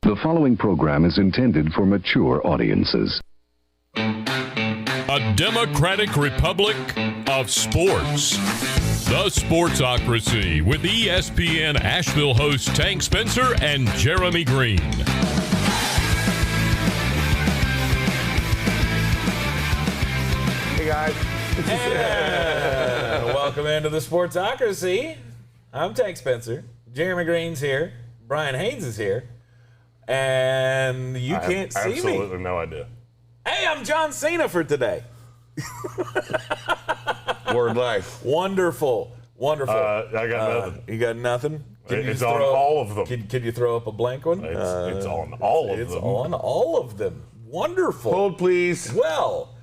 The following program is intended for mature audiences. A democratic republic of sports. The Sportsocracy with ESPN Asheville hosts Tank Spencer and Jeremy Greene. Hey guys. And welcome into the Sportsocracy. I'm Tank Spencer. Jeremy Greene's here. Brian Haynes is here. And you can't see me. Absolutely no idea. Hey, I'm John Cena for today. Word life. Wonderful. Wonderful. I got nothing. You got nothing? It's on all of them. Can you throw up a blank one? It's on all of them. It's on all of them. Wonderful. Hold, please. Well,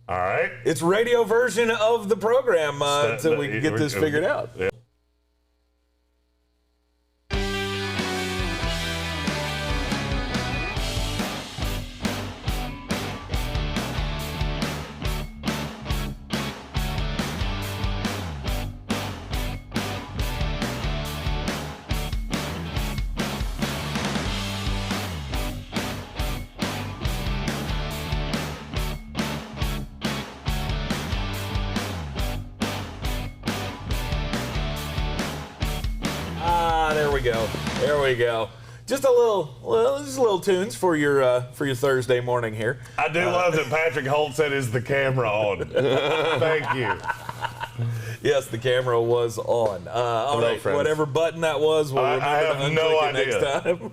all right. it's radio version of the program until we can get this figured out. Yeah. There we go. Just a little tunes for your Thursday morning here. I do love that Patrick Holt said, "Is the camera on?" Thank you. Yes, the camera was on. All right, friends. Whatever button that was, we'll remember I have to no unclick it idea. next time.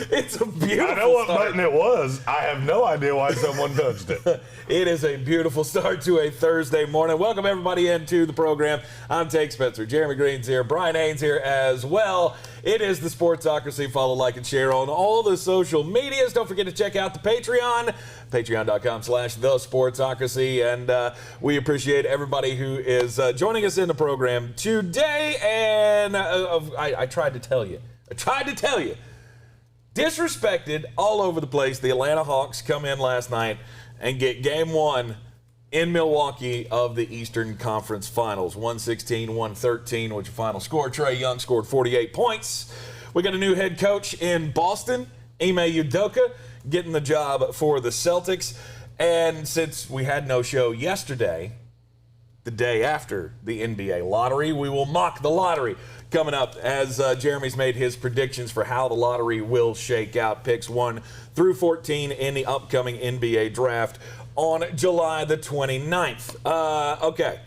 It's a beautiful I know what start. button it was. I have no idea why someone touched it. It is a beautiful start to a Thursday morning. Welcome everybody into the program. I'm Tank Spencer. Jeremy Greene's here. Brian Haynes here as well. It is the Sportsocracy. Follow, like, and share on all the social medias. Don't forget to check out the Patreon, patreon.com/thesportsocracy. And we appreciate everybody who is joining us in the program today. And I tried to tell you. Disrespected all over the place. The Atlanta Hawks come in last night and get game one in Milwaukee of the Eastern Conference Finals. 116-113 was your final score. Trae Young scored 48 points. We got a new head coach in Boston, Ime Udoka, getting the job for the Celtics. And since we had no show yesterday, the day after the NBA lottery, we will mock the lottery coming up as Jeremy's made his predictions for how the lottery will shake out. Picks 1 through 14 in the upcoming NBA draft on July the 29th. Okay.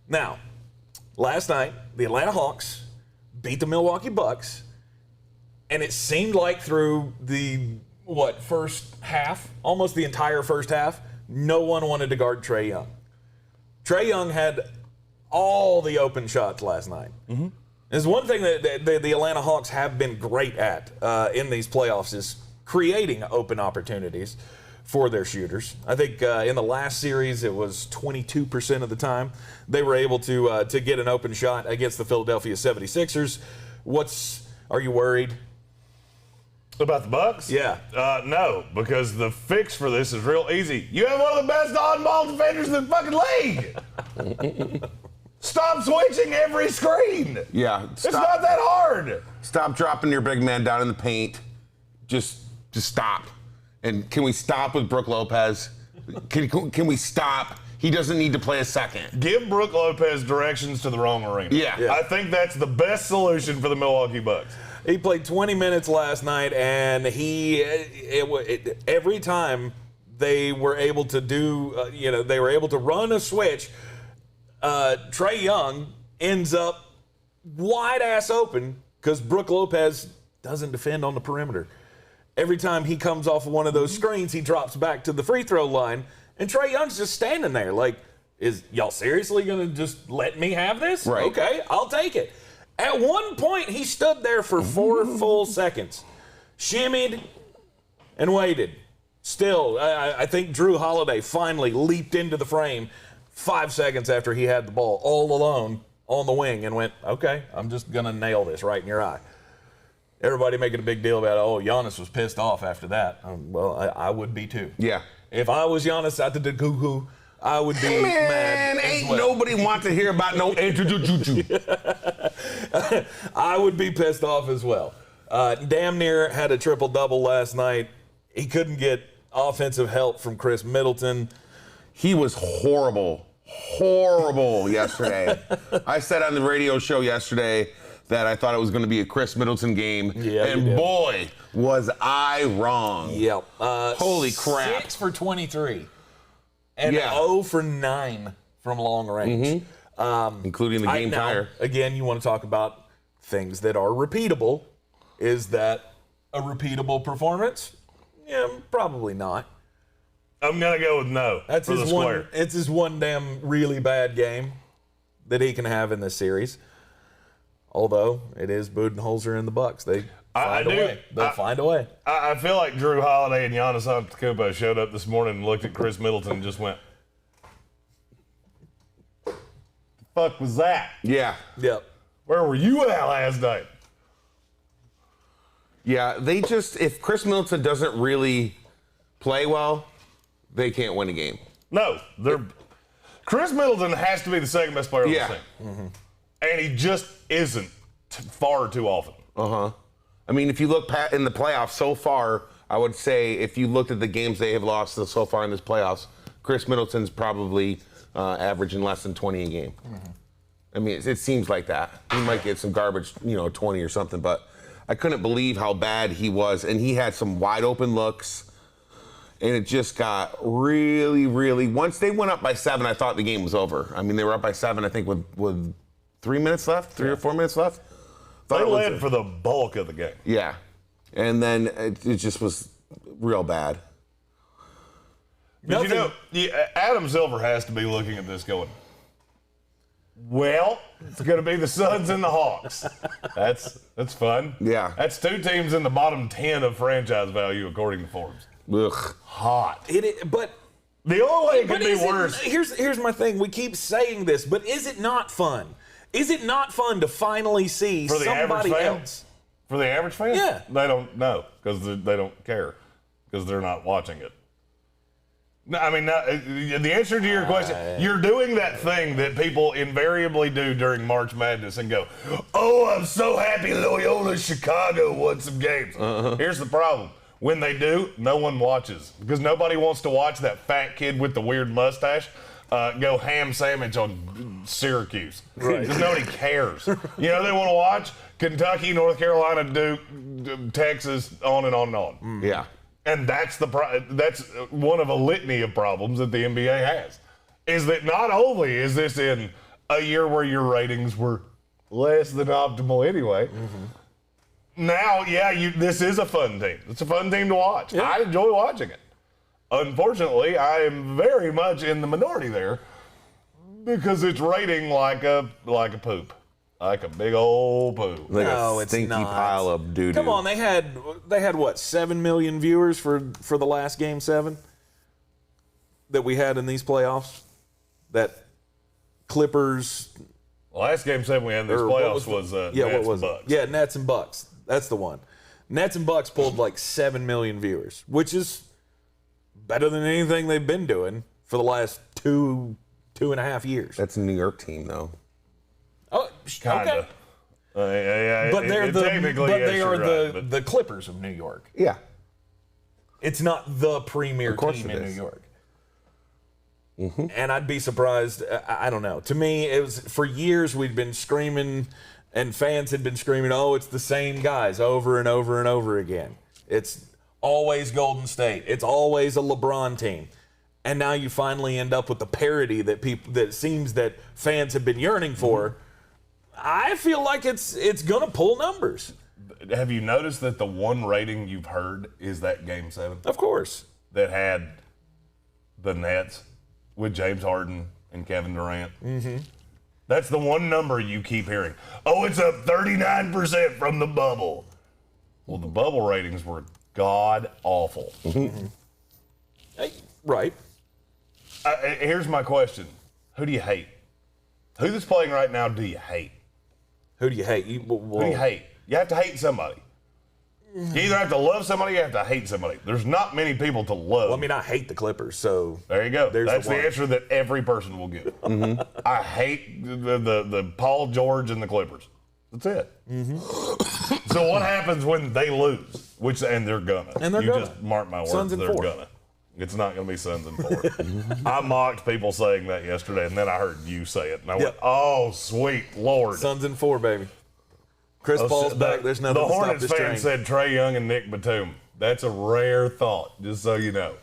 Now, last night, the Atlanta Hawks beat the Milwaukee Bucks, and it seemed like through the, first half, almost the entire first half, no one wanted to guard Trae Young. Trae Young had all the open shots last night. Mm-hmm. There's one thing that the Atlanta Hawks have been great at in these playoffs is creating open opportunities for their shooters. I think in the last series it was 22% of the time they were able to get an open shot against the Philadelphia 76ers. Are you worried? About the Bucks? Yeah. No, because the fix for this is real easy. You have one of the best on-ball defenders in the fucking league. Stop switching every screen. Yeah. It's not that hard. Stop dropping your big man down in the paint. Just stop. And can we stop with Brook Lopez? Can we stop? He doesn't need to play a second. Give Brook Lopez directions to the wrong arena. Yeah. I think that's the best solution for the Milwaukee Bucks. He played 20 minutes last night, and every time they were able to they were able to run a switch, Trae Young ends up wide ass open because Brook Lopez doesn't defend on the perimeter. Every time he comes off of one of those screens, he drops back to the free throw line, and Trae Young's just standing there like, is y'all seriously going to just let me have this? Right. Okay, I'll take it. At one point, he stood there for 4 full seconds, shimmied, and waited. Still, I think Drew Holiday finally leaped into the frame 5 seconds after he had the ball all alone on the wing and went, okay, I'm just going to nail this right in your eye. Everybody making a big deal about, Giannis was pissed off after that. I would be too. Yeah. If I was Giannis out the cuckoo, I would be mad. Ain't nobody want to hear about no juju. I would be pissed off as well. Damn near had a triple-double last night. He couldn't get offensive help from Chris Middleton. He was horrible yesterday. I said on the radio show yesterday that I thought it was going to be a Chris Middleton game. Yeah, and boy, was I wrong. Yep. Holy crap. 6 for 23. And Yeah. 0 for 9 from long range. Including the game tire. Again, you want to talk about things that are repeatable. Is that a repeatable performance? Yeah, probably not. I'm going to go with no. That's for the his square. one. It's his one damn really bad game that he can have in this series. Although it is Budenholzer and the Bucks, they find a way. They'll find a way. I feel like Drew Holiday and Giannis Antetokounmpo showed up this morning and looked at Chris Middleton and just went, "The fuck was that? Yeah. Yep. Where were you at last night?" Yeah, they just, if Chris Middleton doesn't really play well, they can't win a game. No, Chris Middleton has to be the second best player on the team. Mm-hmm. And he just isn't far too often. I mean, if you look in the playoffs so far, I would say if you looked at the games they have lost so far in this playoffs, Chris Middleton's probably averaging less than 20 a game. I mean, it seems like that. He might get some garbage, 20 or something, but I couldn't believe how bad he was. And he had some wide open looks, and it just got really, really, once they went up by 7, I thought the game was over. I mean, they were up by 7, I think, with 3 minutes left, 3 or 4 minutes left. They led for the bulk of the game. Yeah. And then it just was real bad. But Adam Silver has to be looking at this going, well, it's going to be the Suns and the Hawks. That's fun. Yeah. That's 2 teams in the bottom 10 of franchise value according to Forbes. Ugh. Hot. But the only way it could be is worse. Here's my thing. We keep saying this, but is it not fun? Is it not fun to finally see For the somebody average fan? else? For the average fan? Yeah. They don't know because they don't care because they're not watching it. No, I mean, the answer to your question, you're doing that thing that people invariably do during March Madness and go, "Oh, I'm so happy Loyola Chicago won some games." Here's the problem. When they do, no one watches because nobody wants to watch that fat kid with the weird mustache go ham sandwich on Syracuse. Right. Because nobody cares. They want to watch Kentucky, North Carolina, Duke, Texas, on and on and on. Yeah. And that's that's one of a litany of problems that the NBA has, is that not only is this in a year where your ratings were less than optimal anyway, now, this is a fun team. It's a fun team to watch. Yeah. I enjoy watching it. Unfortunately, I am very much in the minority there because it's rating like a poop. Like a big old poo. Like No, a it's stinky not. pile of doo-doo. Come on, they had what, 7 million viewers for the last Game 7 that we had in these playoffs? That Clippers. Last Game 7 we had in these playoffs was Nets and Bucks. Yeah, Nets and Bucks. That's the one. Nets and Bucks pulled like 7 million viewers, which is better than anything they've been doing for the last two and a half years. That's a New York team, though. Oh, Kinda. okay. But they are the Clippers of New York. Yeah. It's not the premier team in New York. And I'd be surprised. I don't know. To me, it was for years we'd been screaming, and fans had been screaming, "Oh, it's the same guys over and over and over again. It's always Golden State. It's always a LeBron team." And now you finally end up with the parity that seems that fans have been yearning for. I feel like it's gonna pull numbers. Have you noticed that the one rating you've heard is that Game 7? Of course. That had the Nets with James Harden and Kevin Durant. That's the one number you keep hearing. Oh, it's up 39% from the bubble. Well, the bubble ratings were god awful. Hey, right. Here's my question. Who do you hate? Who that's playing right now do you hate? Who do you hate? Who do you hate? You have to hate somebody. You either have to love somebody or you have to hate somebody. There's not many people to love. Well, I mean, I hate the Clippers, so there you go. That's the answer that every person will give. I hate the Paul George and the Clippers. That's it. So what happens when they lose? And they're gonna. You just mark my words, Suns in they're 4. gonna. It's not going to be Suns in 4. I mocked people saying that yesterday, and then I heard you say it, and I went, "Oh, sweet Lord!" Suns in 4, baby. Chris Paul's back. There's nothing The to stop Hornets this fan train. said Trae Young and Nick Batum. That's a rare thought, just so you know.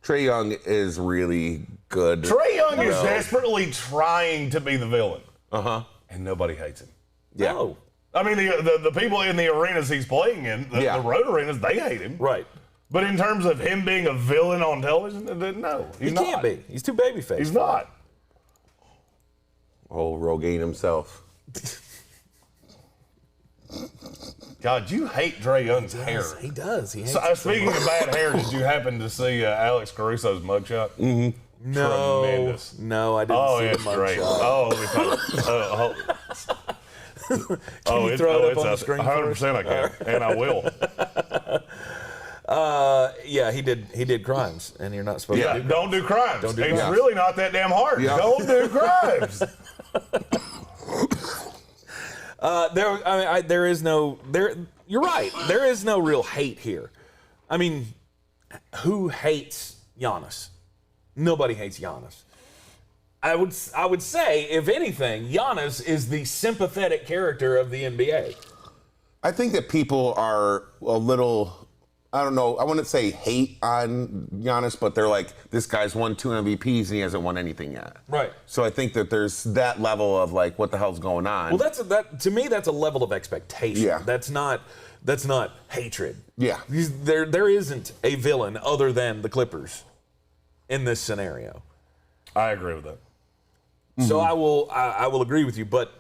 Trae Young is really good. Trae Young is desperately trying to be the villain. And nobody hates him. Yeah. No. I mean, the people in the arenas he's playing in, the road arenas, they hate him. Right. But in terms of him being a villain on television, no, He can't be. He's too babyface. He's not. Oh, Rogaine himself. God, you hate Trae Young's hair. He does. He hates So, it so speaking much. of bad hair, did you happen to see Alex Caruso's mugshot? No. Tremendous. No, I didn't see It's the great. mugshot. Oh, let me tell you. Can you throw it up on the screen 100% I can, and I will. Yeah, he did crimes, and you're not supposed Yeah, to. don't do crimes. Don't do It's crimes. really not that damn hard. Yeah. Don't do crimes. There is no. You're right. There is no real hate here. I mean, who hates Giannis? Nobody hates Giannis. I would say, if anything, Giannis is the sympathetic character of the NBA. I think that people are a little, I don't know, I wouldn't say hate on Giannis, but they're like, this guy's won 2 MVPs and he hasn't won anything yet. Right. So I think that there's that level of like, what the hell's going on? Well, to me, that's a level of expectation. Yeah. That's not hatred. Yeah. There isn't a villain other than the Clippers in this scenario. I agree with that. So I will agree with you, but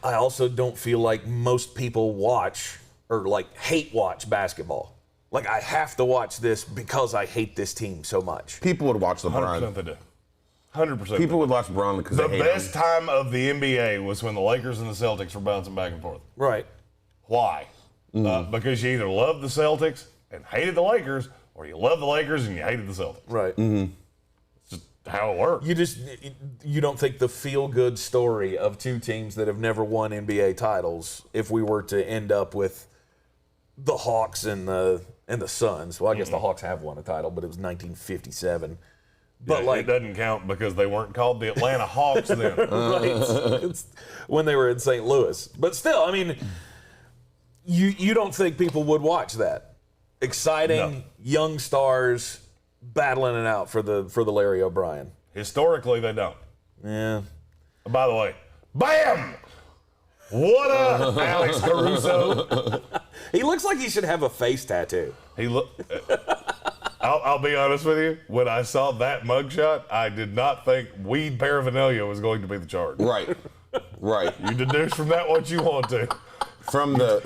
I also don't feel like most people watch or like hate watch basketball. Like I have to watch this because I hate this team so much. People would watch 100% LeBron. they do. 100%. People would watch LeBron because The they hate best him. time of the NBA was when the Lakers and the Celtics were bouncing back and forth. Right. Why? Because you either loved the Celtics and hated the Lakers, or you loved the Lakers and you hated the Celtics. Right. It's just how it works. You don't think the feel-good story of two teams that have never won NBA titles, if we were to end up with the Hawks and the Suns. Well, I guess the Hawks have won a title, but it was 1957. But It doesn't count because they weren't called the Atlanta Hawks then. right, it's when they were in St. Louis. But still, I mean, you don't think people would watch that? Exciting young stars battling it out for the Larry O'Brien. Historically, they don't. Yeah. By the way, bam! What up, Alex Caruso? He looks like he should have a face tattoo. I'll be honest with you. When I saw that mugshot, I did not think weed paraphernalia was going to be the charge. Right. Right. You deduce from that what you want to. From You the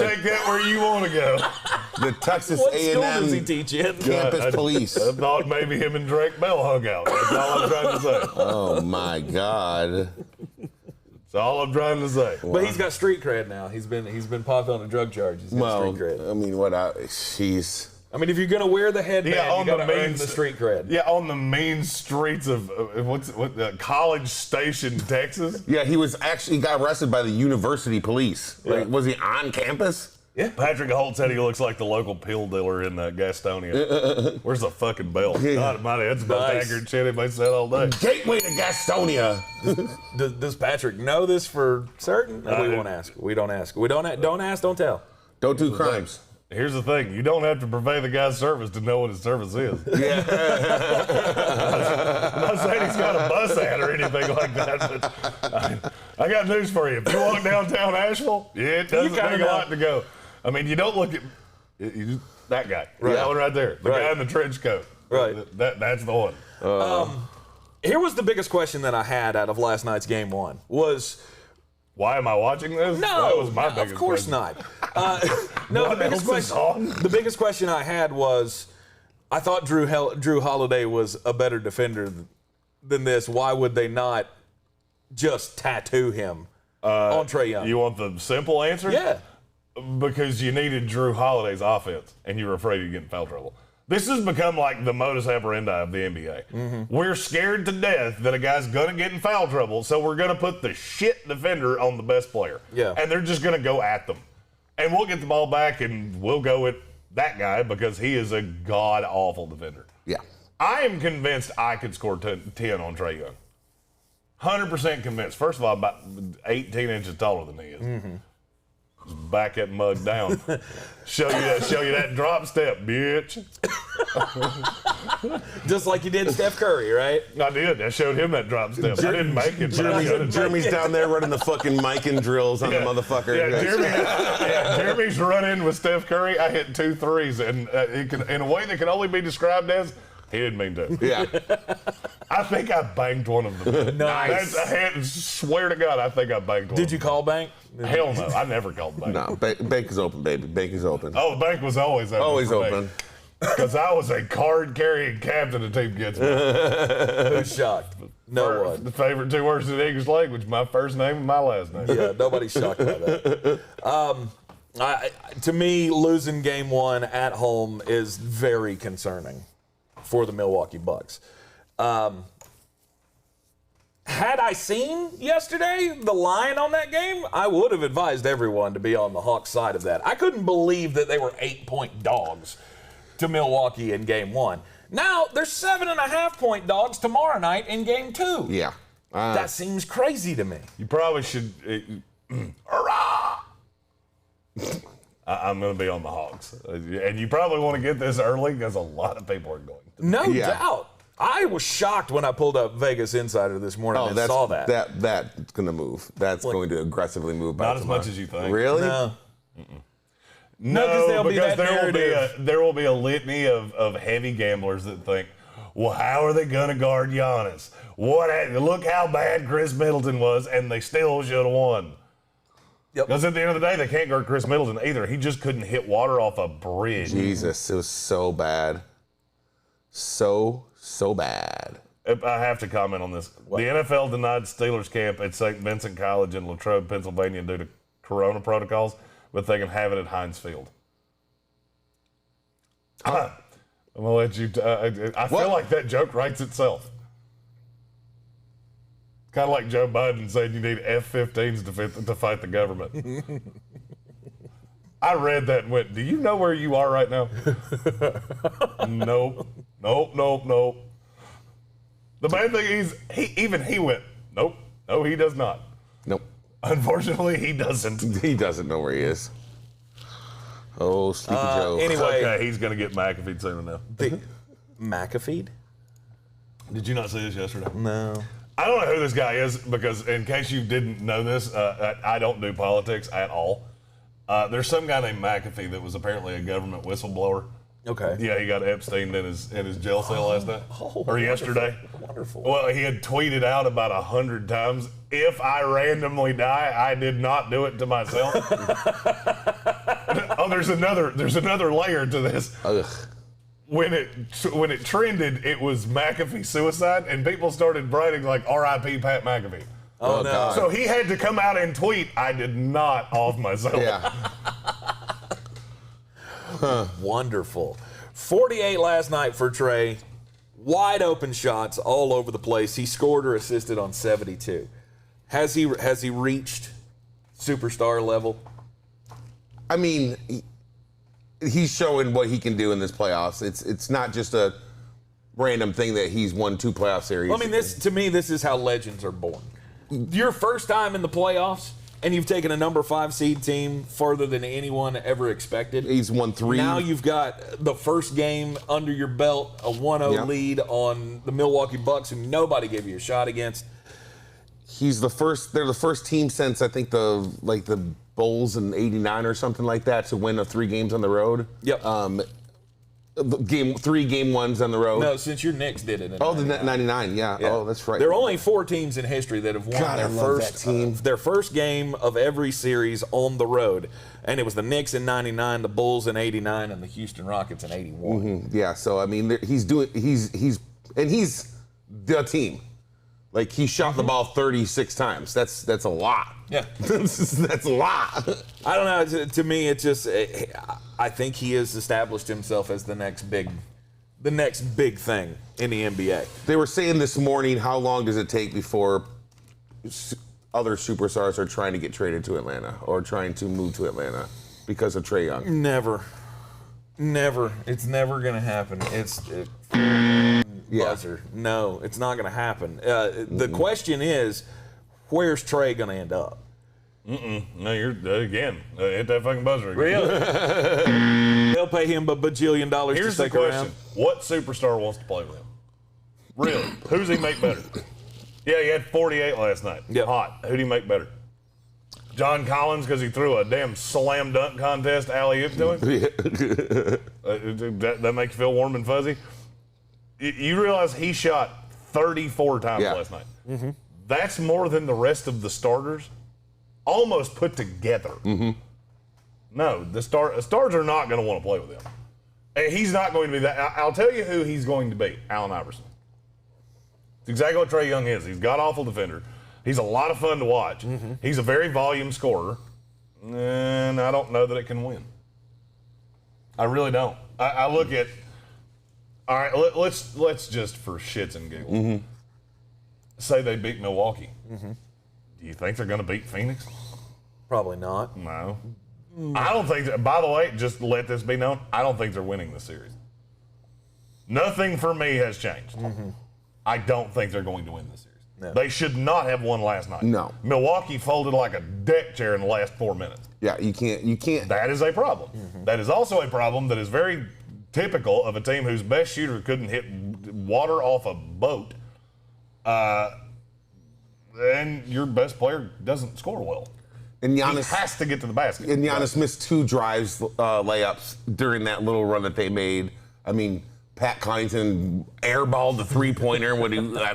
take that where you want to go. the Texas What school does he A&M teach in? campus police. I thought maybe him and Drake Bell hung out. That's all I'm trying to say. Oh my God. That's all I'm trying to say. But he's got street cred now. He's been popped on a drug charge. He's got Well, street cred. I mean, jeez. I mean, if you're gonna wear the headband, Yeah, you on gotta the earn main the street cred. Yeah, on the main streets of College Station, Texas. Yeah, he got arrested by the university police. Yeah. Like, was he on campus? Yeah. Patrick Holt said he looks like the local pill dealer in Gastonia. Where's the fucking bell? Yeah. God almighty, that's the most Nice. accurate shit anybody said all day. Gateway to Gastonia. Does Patrick know this for certain? No, we won't ask. We don't ask. Don't ask. Don't tell. Don't do crimes. Here's the thing: you don't have to purvey the guy's service to know what his service is. Yeah. I'm not saying he's got a bus ad or anything like that, but I got news for you. If you walk downtown Asheville, it doesn't kinda take a know. lot to go. I mean, you don't look at that guy. Right. That one right there. The Right. guy in the trench coat. Right. That's the one. Here was the biggest question that I had out of last night's game one was. Why am I watching this? No, that was my biggest of course question. not. No, What else is on? the biggest question I had was, I thought Drew Holiday was a better defender than this. Why would they not just tattoo him on Trae Young? You want the simple answer? Yeah. Because you needed Drew Holiday's offense, and you were afraid you'd get in foul trouble. This has become like the modus operandi of the NBA. Mm-hmm. We're scared to death that a guy's going to get in foul trouble, so we're going to put the shit defender on the best player. Yeah. And they're just going to go at them. And we'll get the ball back, and we'll go with that guy because he is a god-awful defender. Yeah. I am convinced I could score 10 on Trae Young. 100% convinced. First of all, about 18 inches taller than he is. Mm-hmm. Just back that mug down. show you that drop step, bitch. Just like you did Steph Curry, right? I did. I showed him that drop step. I didn't make it. But I showed it. Jeremy's down there running the fucking mic and drills on the motherfucker. Yeah, Jeremy's running with Steph Curry. I hit 2 threes, and in a way that can only be described as he didn't mean to. Yeah. I think I banked one of them. Nice. I swear to God, I think I banked one. Did you call bank? Hell no. I never called bank. No, bank is open, baby. Bank is open. Oh, the bank was always open. Always open. Because I was a card-carrying captain of Team Gets Me. Who's shocked? No one. The favorite 2 words in the English language, my first name and my last name. Yeah, nobody's shocked by that. To me, losing game 1 at home is very concerning for the Milwaukee Bucks. Had I seen yesterday the line on that game, I would have advised everyone to be on the Hawks side of that. I couldn't believe that they were 8-point dogs to Milwaukee in game 1. Now, they're 7.5-point dogs tomorrow night in game 2. Yeah. That seems crazy to me. You probably should. Hurrah! I'm going to be on the Hawks. And you probably want to get this early because a lot of people are going to. No doubt. I was shocked when I pulled up Vegas Insider this morning and saw that. That's going to move. That's going to aggressively move. Not as much as you think. Really? No. No, because there will be a litany of heavy gamblers that think, well, how are they going to guard Giannis? Look how bad Chris Middleton was, and they still should have won. Yep. Because at the end of the day, they can't guard Chris Middleton either. He just couldn't hit water off a bridge. Jesus, it was so bad. So bad. I have to comment on this. What? The NFL denied Steelers camp at St. Vincent College in Latrobe, Pennsylvania due to corona protocols, but they can have it at Heinz Field. I'm going to let you... I feel like that joke writes itself. Kind of like Joe Biden saying you need F-15s to fight the government. I read that and went, do you know where you are right now? Nope. The main thing is, he went, nope. No, he does not. Nope. Unfortunately, he doesn't. He doesn't know where he is. Oh, Sleepy Joe. Anyway. Okay, he's going to get McAfee soon enough. McAfee? Did you not see this yesterday? No. I don't know who this guy is because, in case you didn't know this, I don't do politics at all. There's some guy named McAfee that was apparently a government whistleblower. Okay. Yeah, he got Epstein in his jail cell last night or yesterday. Wonderful. Well, he had tweeted out about 100 times, "If I randomly die, I did not do it to myself." Oh, there's another layer to this. Ugh. When it trended, it was McAfee suicide, and people started writing like "R.I.P. Pat McAfee." Oh no! God. So he had to come out and tweet, "I did not off myself." Yeah. Wonderful. 48 last night for Trae. Wide open shots all over the place. He scored or assisted on 72. Has he reached superstar level? I mean, he's showing what he can do in this playoffs. It's not just a random thing that he's won 2 playoff series. Well, I mean, this is how legends are born. Your first time in the playoffs, and you've taken a number 5 seed team further than anyone ever expected. He's won 3. Now you've got the first game under your belt, a 1-0 lead on the Milwaukee Bucks, who nobody gave you a shot against. He's the first. They're the first team since I think the Bulls in '89 or something like that to win 3 games on the road. Yep. 3 game 1s on the road. No, since your Knicks did it. The 99, yeah. Oh, that's right. There are only 4 teams in history that have won their first game of every series on the road, and it was the Knicks in '99, the Bulls in '89, and the Houston Rockets in '81. Mm-hmm. Yeah, so I mean, he's the team. Like, he shot the ball 36 times. That's a lot. Yeah. That's a lot. I don't know. To me, it just, I think he has established himself as the next big the next big thing in the NBA. They were saying this morning, how long does it take before other superstars are trying to get traded to Atlanta or trying to move to Atlanta because of Trae Young? Never. It's never going to happen. Buzzer. No, it's not going to happen. The question is, where's Trae going to end up? No, you're again. Hit that fucking buzzer again. Really? They'll pay him a bajillion dollars Here's to the stick question: around. what superstar wants to play with him? Really? Who's he make better? Yeah, he had 48 last night. Yep. Hot. Who'd he make better? John Collins, because he threw a damn slam dunk contest alley-oop to him? That make you feel warm and fuzzy? You realize he shot 34 times last night. Mm-hmm. That's more than the rest of the starters almost put together. Mm-hmm. No, the stars are not going to want to play with him. And he's not going to be that. I'll tell you who he's going to be, Allen Iverson. It's exactly what Trae Young is. He's god-awful defender. He's a lot of fun to watch. Mm-hmm. He's a very volume scorer. And I don't know that it can win. I really don't. I look at, all right, let's just for shits and giggles, say they beat Milwaukee. Mm-hmm. Do you think they're going to beat Phoenix? Probably not. No. I don't think, by the way, just let this be known, I don't think they're winning this series. Nothing for me has changed. Mm-hmm. I don't think they're going to win this series. No. They should not have won last night. No. Milwaukee folded like a deck chair in the last 4 minutes. Yeah, you can't. That is a problem. Mm-hmm. That is also a problem that is very typical of a team whose best shooter couldn't hit water off a boat. And your best player doesn't score well. And Giannis he has to get to the basket. And Giannis missed 2 drives, layups during that little run that they made. I mean, Pat Connaughton airballed the 3-pointer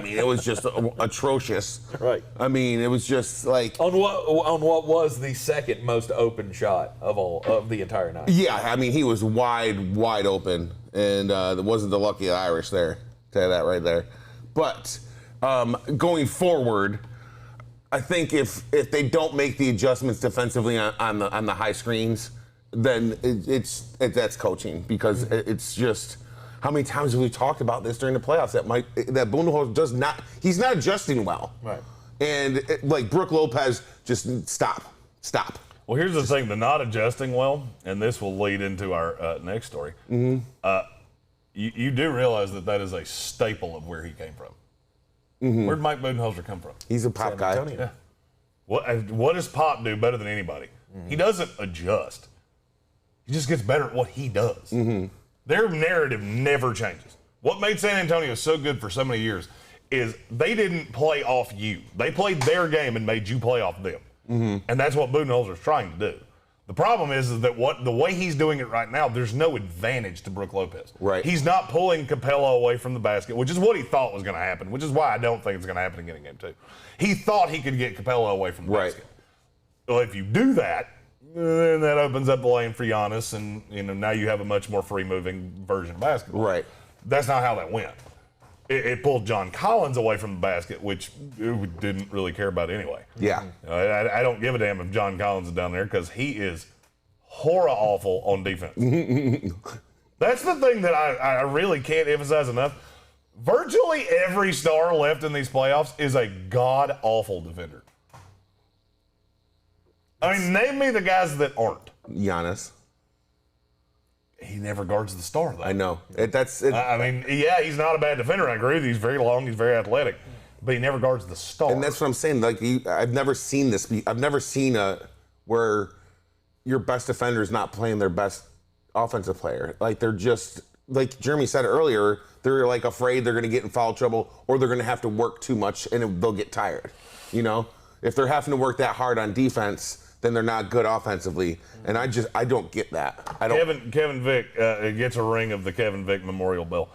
it was just atrocious. Right. I mean, it was just like on what was the second most open shot of the entire night. Yeah, I mean, he was wide open, and it wasn't the lucky Irish there. Tell you that right there. But going forward, I think if they don't make the adjustments defensively on the high screens, then that's coaching, because it's just. How many times have we talked about this during the playoffs that Budenholzer he's not adjusting well. Right. And like Brook Lopez, just stop. Well, here's the thing, the not adjusting well, and this will lead into our next story. Mm-hmm. You do realize that is a staple of where he came from. Mm-hmm. Where'd Mike Budenholzer come from? He's a Pop guy. Yeah. What does Pop do better than anybody? Mm-hmm. He doesn't adjust. He just gets better at what he does. Mm-hmm. Their narrative never changes. What made San Antonio so good for so many years is they didn't play off you. They played their game and made you play off them. Mm-hmm. And that's what Budenholzer's trying to do. The problem is that the way he's doing it right now, there's no advantage to Brook Lopez. Right. He's not pulling Capella away from the basket, which is what he thought was going to happen, which is why I don't think it's going to happen again in Game 2. He thought he could get Capella away from the basket. Well, if you do that, then that opens up the lane for Giannis, and now you have a much more free-moving version of basketball. Right. That's not how that went. It pulled John Collins away from the basket, which it didn't really care about anyway. Yeah. I don't give a damn if John Collins is down there, because he is horror-awful on defense. That's the thing that I really can't emphasize enough. Virtually every star left in these playoffs is a god-awful defender. I mean, name me the guys that aren't. Giannis. He never guards the star, though. I know. I mean, yeah, he's not a bad defender. I agree with you. He's very long. He's very athletic. But he never guards the star. And that's what I'm saying. Like, I've never seen this. I've never seen where your best defender is not playing their best offensive player. Like, they're just, like Jeremy said earlier, they're like afraid they're going to get in foul trouble, or they're going to have to work too much and they'll get tired. If they're having to work that hard on defense, then they're not good offensively. And I don't get that. Kevin Vick gets a ring of the Kevin Vick Memorial Bell.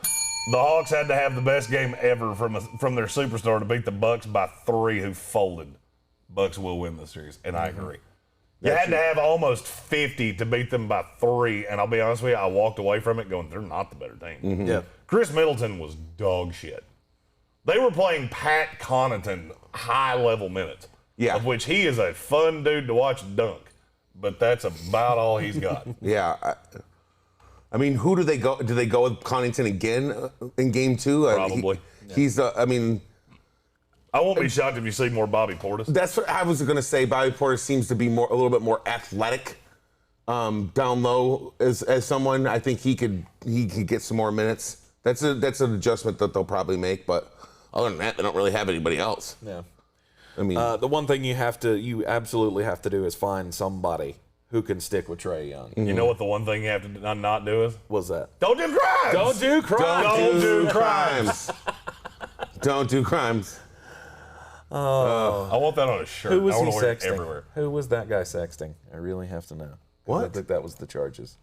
The Hawks had to have the best game ever from their superstar to beat the Bucks by 3, who folded. Bucks will win this series, and I agree. You had to have almost 50 to beat them by 3, and I'll be honest with you, I walked away from it going, they're not the better team. Mm-hmm. Yeah. Chris Middleton was dog shit. They were playing Pat Connaughton high-level minutes. Yeah. Of which he is a fun dude to watch dunk, but that's about all he's got. Yeah. I mean, who do they go? Do they go with Connaughton again in game 2? Probably. He's I mean, I won't be shocked if you see more Bobby Portis. that's what I was going to say. Bobby Portis seems to be a little bit more athletic down low as someone. I think he could get some more minutes. That's an adjustment that they'll probably make. But other than that, they don't really have anybody else. Yeah. I mean, The one thing you absolutely have to do is find somebody who can stick with Trae Young. You know what the one thing you have to not do is? What's that? Don't do crimes! Don't do crimes! Don't do crimes! Don't do crimes. I want that on a shirt. Who was I he want to wear it sexting? everywhere. Who was that guy sexting? I really have to know. 'Cause What? I think that was the charges.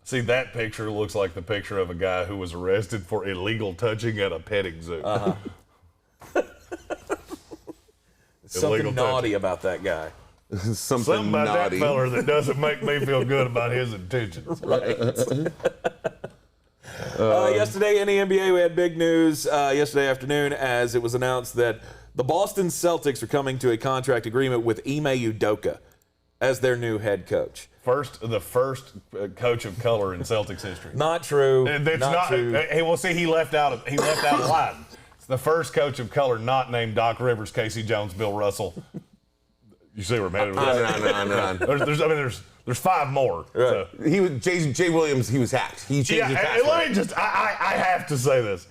See, that picture looks like the picture of a guy who was arrested for illegal touching at a petting zoo. Something naughty about that guy. Something about naughty. that feller that doesn't make me feel good about his intentions. Yesterday in the NBA, we had big news yesterday afternoon as it was announced that the Boston Celtics are coming to a contract agreement with Ime Udoka as their new head coach. The first coach of color in Celtics history. Not true. It's not true. Hey, well, see, he left out a line. It's the first coach of color not named Doc Rivers, Casey Jones, Bill Russell. You see where I'm headed with that? There's 5 more. Right. So. He was Jay Williams. He was hacked. He changed his And password. let me just, I have to say this.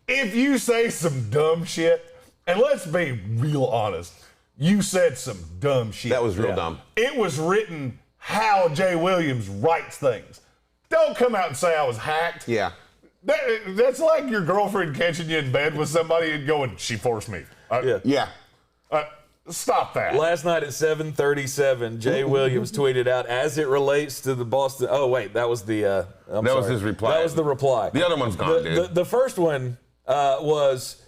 If you say some dumb shit, and let's be real honest, you said some dumb shit. That was real dumb. It was written how Jay Williams writes things. Don't come out and say I was hacked. Yeah. That's like your girlfriend catching you in bed with somebody and going, she forced me. Yeah. Stop that. Last night at 7:37, Jay Williams tweeted out, as it relates to the Boston. Oh wait, that was the. Was his reply. That was the reply. The other one's gone, dude. The first one was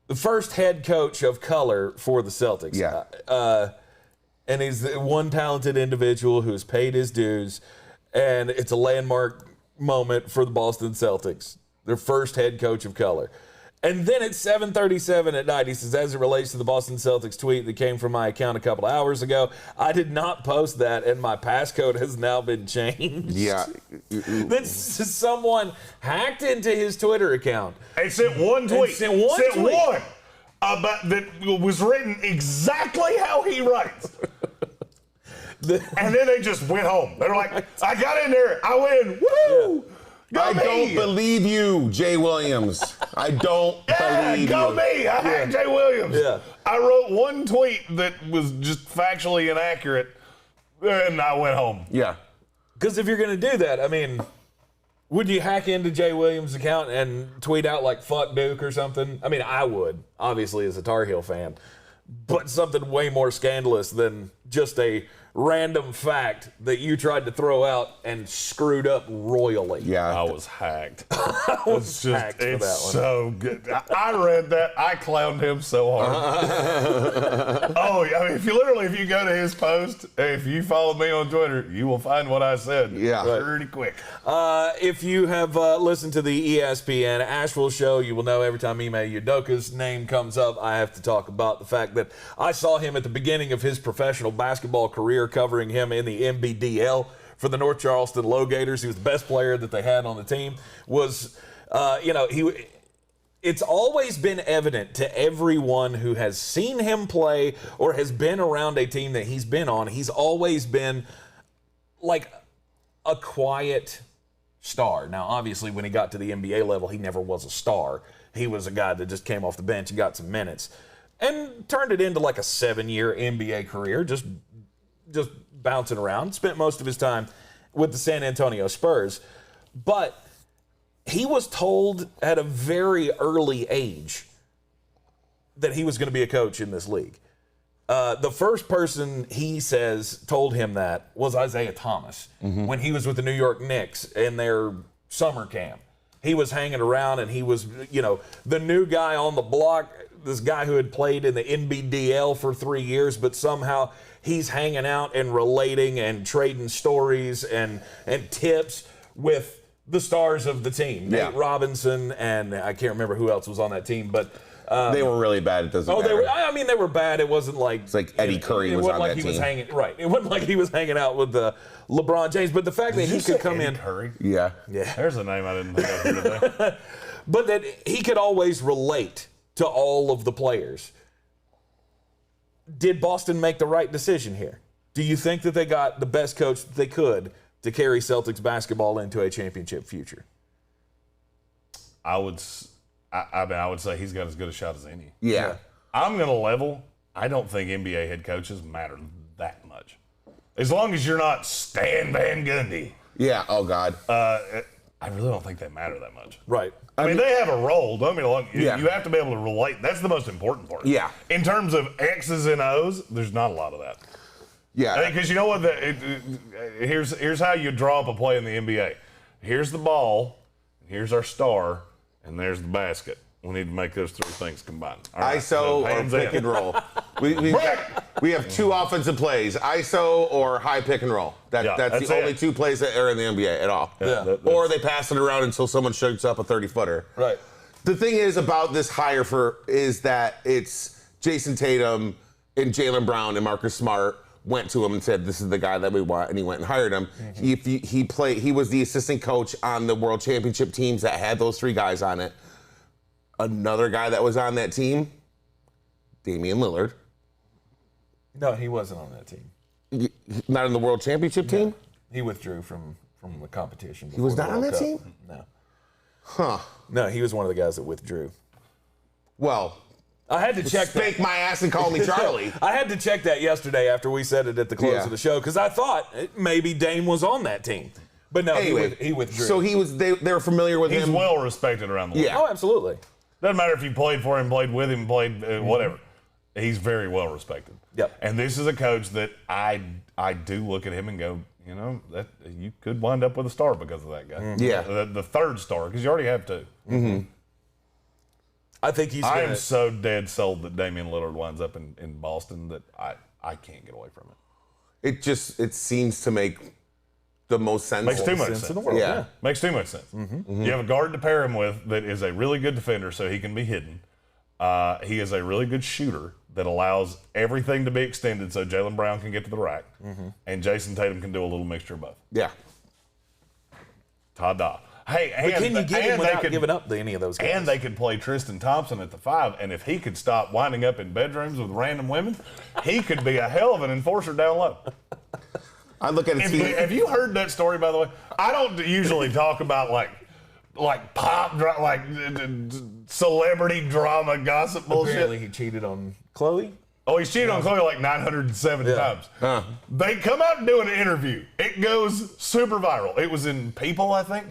the first head coach of color for the Celtics. Yeah. And he's the one talented individual who's paid his dues, and it's a landmark moment for the Boston Celtics. Their first head coach of color. And then at 7:37 at night, he says, as it relates to the Boston Celtics tweet that came from my account a couple of hours ago, I did not post that, and my passcode has now been changed. Yeah. That someone hacked into his Twitter account. And sent one tweet. Sent one about that was written exactly how he writes. And then they just went home. They're like, I got in there. I win. Woo! Yeah. I don't believe you, Jay Williams. I don't believe go you. me. I hate Jay Williams. Yeah. I wrote one tweet that was just factually inaccurate, and I went home. Yeah. Because if you're going to do that, I mean, would you hack into Jay Williams' account and tweet out like "fuck Duke" or something? I mean, I would, obviously, as a Tar Heel fan, but something way more scandalous than just a random fact that you tried to throw out and screwed up royally. Yeah. I was hacked. was hacked for that one. So good. I read that. I clowned him so hard. I mean, if you go to his post, if you follow me on Twitter, you will find what I said. Yeah. Pretty quick. If you have listened to the ESPN Asheville show, you will know every time Ime Udoka's name comes up, I have to talk about the fact that I saw him at the beginning of his professional basketball career, covering him in the NBDL for the North Charleston Low Gators. He was the best player that they had on the team. It's always been evident to everyone who has seen him play or has been around a team that he's been on. He's always been like a quiet star. Now, obviously, when he got to the NBA level, he never was a star. He was a guy that just came off the bench and got some minutes and turned it into like a 7-year NBA career, just bouncing around. Spent most of his time with the San Antonio Spurs. But he was told at a very early age that he was going to be a coach in this league. The first person he says told him that was Isaiah Thomas when he was with the New York Knicks in their summer camp. He was hanging around and he was, the new guy on the block, this guy who had played in the NBDL for 3 years, but somehow he's hanging out and relating and trading stories and tips with the stars of the team. Yeah. Nate Robinson and I can't remember who else was on that team, but They were really bad. It doesn't matter. They were bad. It wasn't like it's like Eddie Curry was on that team. It wasn't like he was hanging out with LeBron James. But the fact that he could come in, Curry. Yeah. There's a name I didn't think of here today. But that he could always relate to all of the players. Did Boston make the right decision here? Do you think that they got the best coach that they could to carry Celtics basketball into a championship future? I would say he's got as good a shot as any. Yeah. I'm going to level. I don't think NBA head coaches matter that much. As long as you're not Stan Van Gundy. Yeah. Oh, God. I really don't think they matter that much. Right. I mean, they have a role. Don't get me wrong. You have to be able to relate. That's the most important part. Yeah. In terms of X's and O's, there's not a lot of that. Yeah. Because you know what? Here's how you draw up a play in the NBA. Here's the ball. Here's our star. And there's the basket. We need to make those three things combined. All right, ISO or pick and roll. We have two offensive plays: ISO or high pick and roll. That's the only two plays that are in the NBA at all. Yeah. Or they pass it around until someone shoots up a 30-footer. Right. The thing is about this hire is that it's Jason Tatum and Jaylen Brown and Marcus Smart went to him and said, "This is the guy that we want," and he went and hired him. Mm-hmm. He was the assistant coach on the World Championship teams that had those three guys on it. Another guy that was on that team, Damian Lillard. No, he wasn't on that team. Not in the World Championship team? He withdrew from the competition. He was not on that team? No. Huh. No, he was one of the guys that withdrew. Well, I had to check spank my ass and call me Charlie. I had to check that yesterday after we said it at the close of the show because I thought maybe Dame was on that team. But no, anyway, he withdrew. So they were familiar with him. He's well respected around the league. Yeah. Oh, absolutely. Doesn't matter if you played for him, played with him, played whatever. He's very well respected. Yep. And this is a coach that I do look at him and go, you know, that you could wind up with a star because of that guy. Mm-hmm. Yeah. The third star, because you already have two. Mm-hmm. I think I am so dead sold that Damian Lillard winds up in Boston that I can't get away from it. It seems to make the most sense. Makes too much sense in the world. Yeah. Makes too much sense. Mm-hmm. Mm-hmm. You have a guard to pair him with that is a really good defender, so he can be hidden. He is a really good shooter that allows everything to be extended so Jaylen Brown can get to the rack, and Jason Tatum can do a little mixture of both. Yeah. Ta-da. Hey, but can you get him without giving up any of those guys? And they could play Tristan Thompson at the 5, and if he could stop winding up in bedrooms with random women, he could be a hell of an enforcer down low. I look at it. Have you heard that story, by the way? I don't usually talk about like pop, like celebrity drama gossip bullshit. Apparently he cheated on Chloe. Oh, he's cheated on Chloe like 970 times. They come out and do an interview. It goes super viral. It was in People, I think.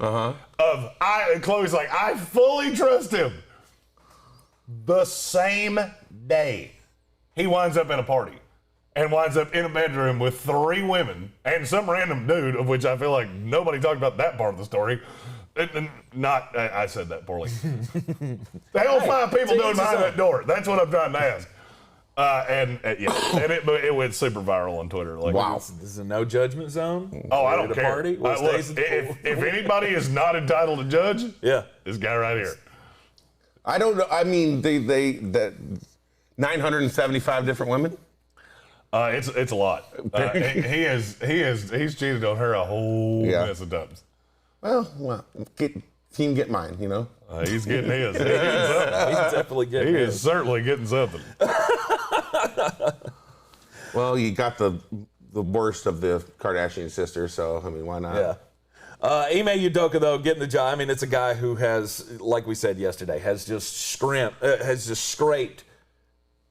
Chloe's like, I fully trust him. The same day, he winds up in a party and winds up in a bedroom with 3 women and some random dude, of which I feel like nobody talked about that part of the story. I said that poorly. The hell 5 people doing behind that door? That's what I'm trying to ask. And it went super viral on Twitter. Like, wow, this is a no judgment zone. Oh, I don't care. Party? If anybody is not entitled to judge, this guy right here. I don't know. I mean, that 975 different women. It's a lot. He's cheated on her a whole mess of times. Well, team get mine, you know. He's getting his. He's definitely getting his. He is certainly getting something. Well, you got the worst of the Kardashian sisters, so I mean, why not? Yeah. Ime Udoka, though, getting the job. I mean, it's a guy who has, like we said yesterday, has just scraped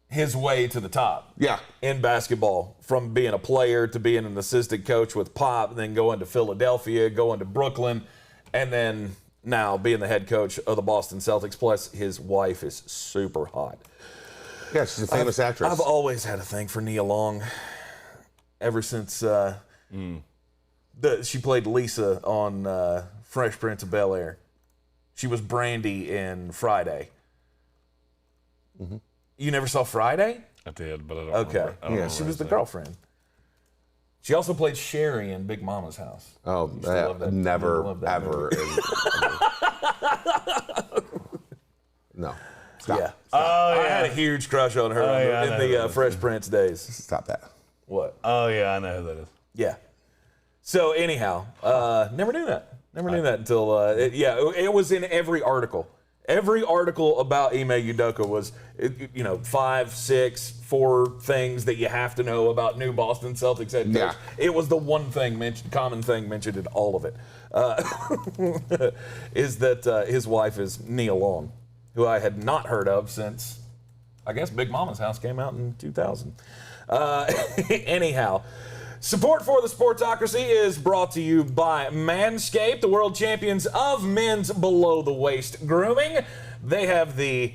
his way to the top. Yeah. In basketball, from being a player to being an assistant coach with Pop, then going to Philadelphia, going to Brooklyn, and then now being the head coach of the Boston Celtics. Plus, his wife is super hot. Yeah, she's a famous actress. I've always had a thing for Nia Long. Ever since she played Lisa on Fresh Prince of Bel-Air. She was Brandy in Friday. Mm-hmm. You never saw Friday? I did, but I don't remember. I don't remember she was the girlfriend. She also played Sherry in Big Mama's House. Oh, never, ever. No. Stop. Yeah. Oh, yeah. I had a huge crush on her in the Fresh Prince days. Stop that. What? Oh, yeah, I know who that is. Yeah. So anyhow, never knew that. Never knew that until, it was in every article. Every article about Ime Udoka was, 5, 6, 4 things that you have to know about new Boston Celtics head coach. Yeah. It was the one thing common thing mentioned in all of it, is that his wife is Nia Long, who I had not heard of since, I guess, Big Mama's House came out in 2000. Anyhow. Support for the Sportsocracy is brought to you by Manscaped, the world champions of men's below-the-waist grooming. They have the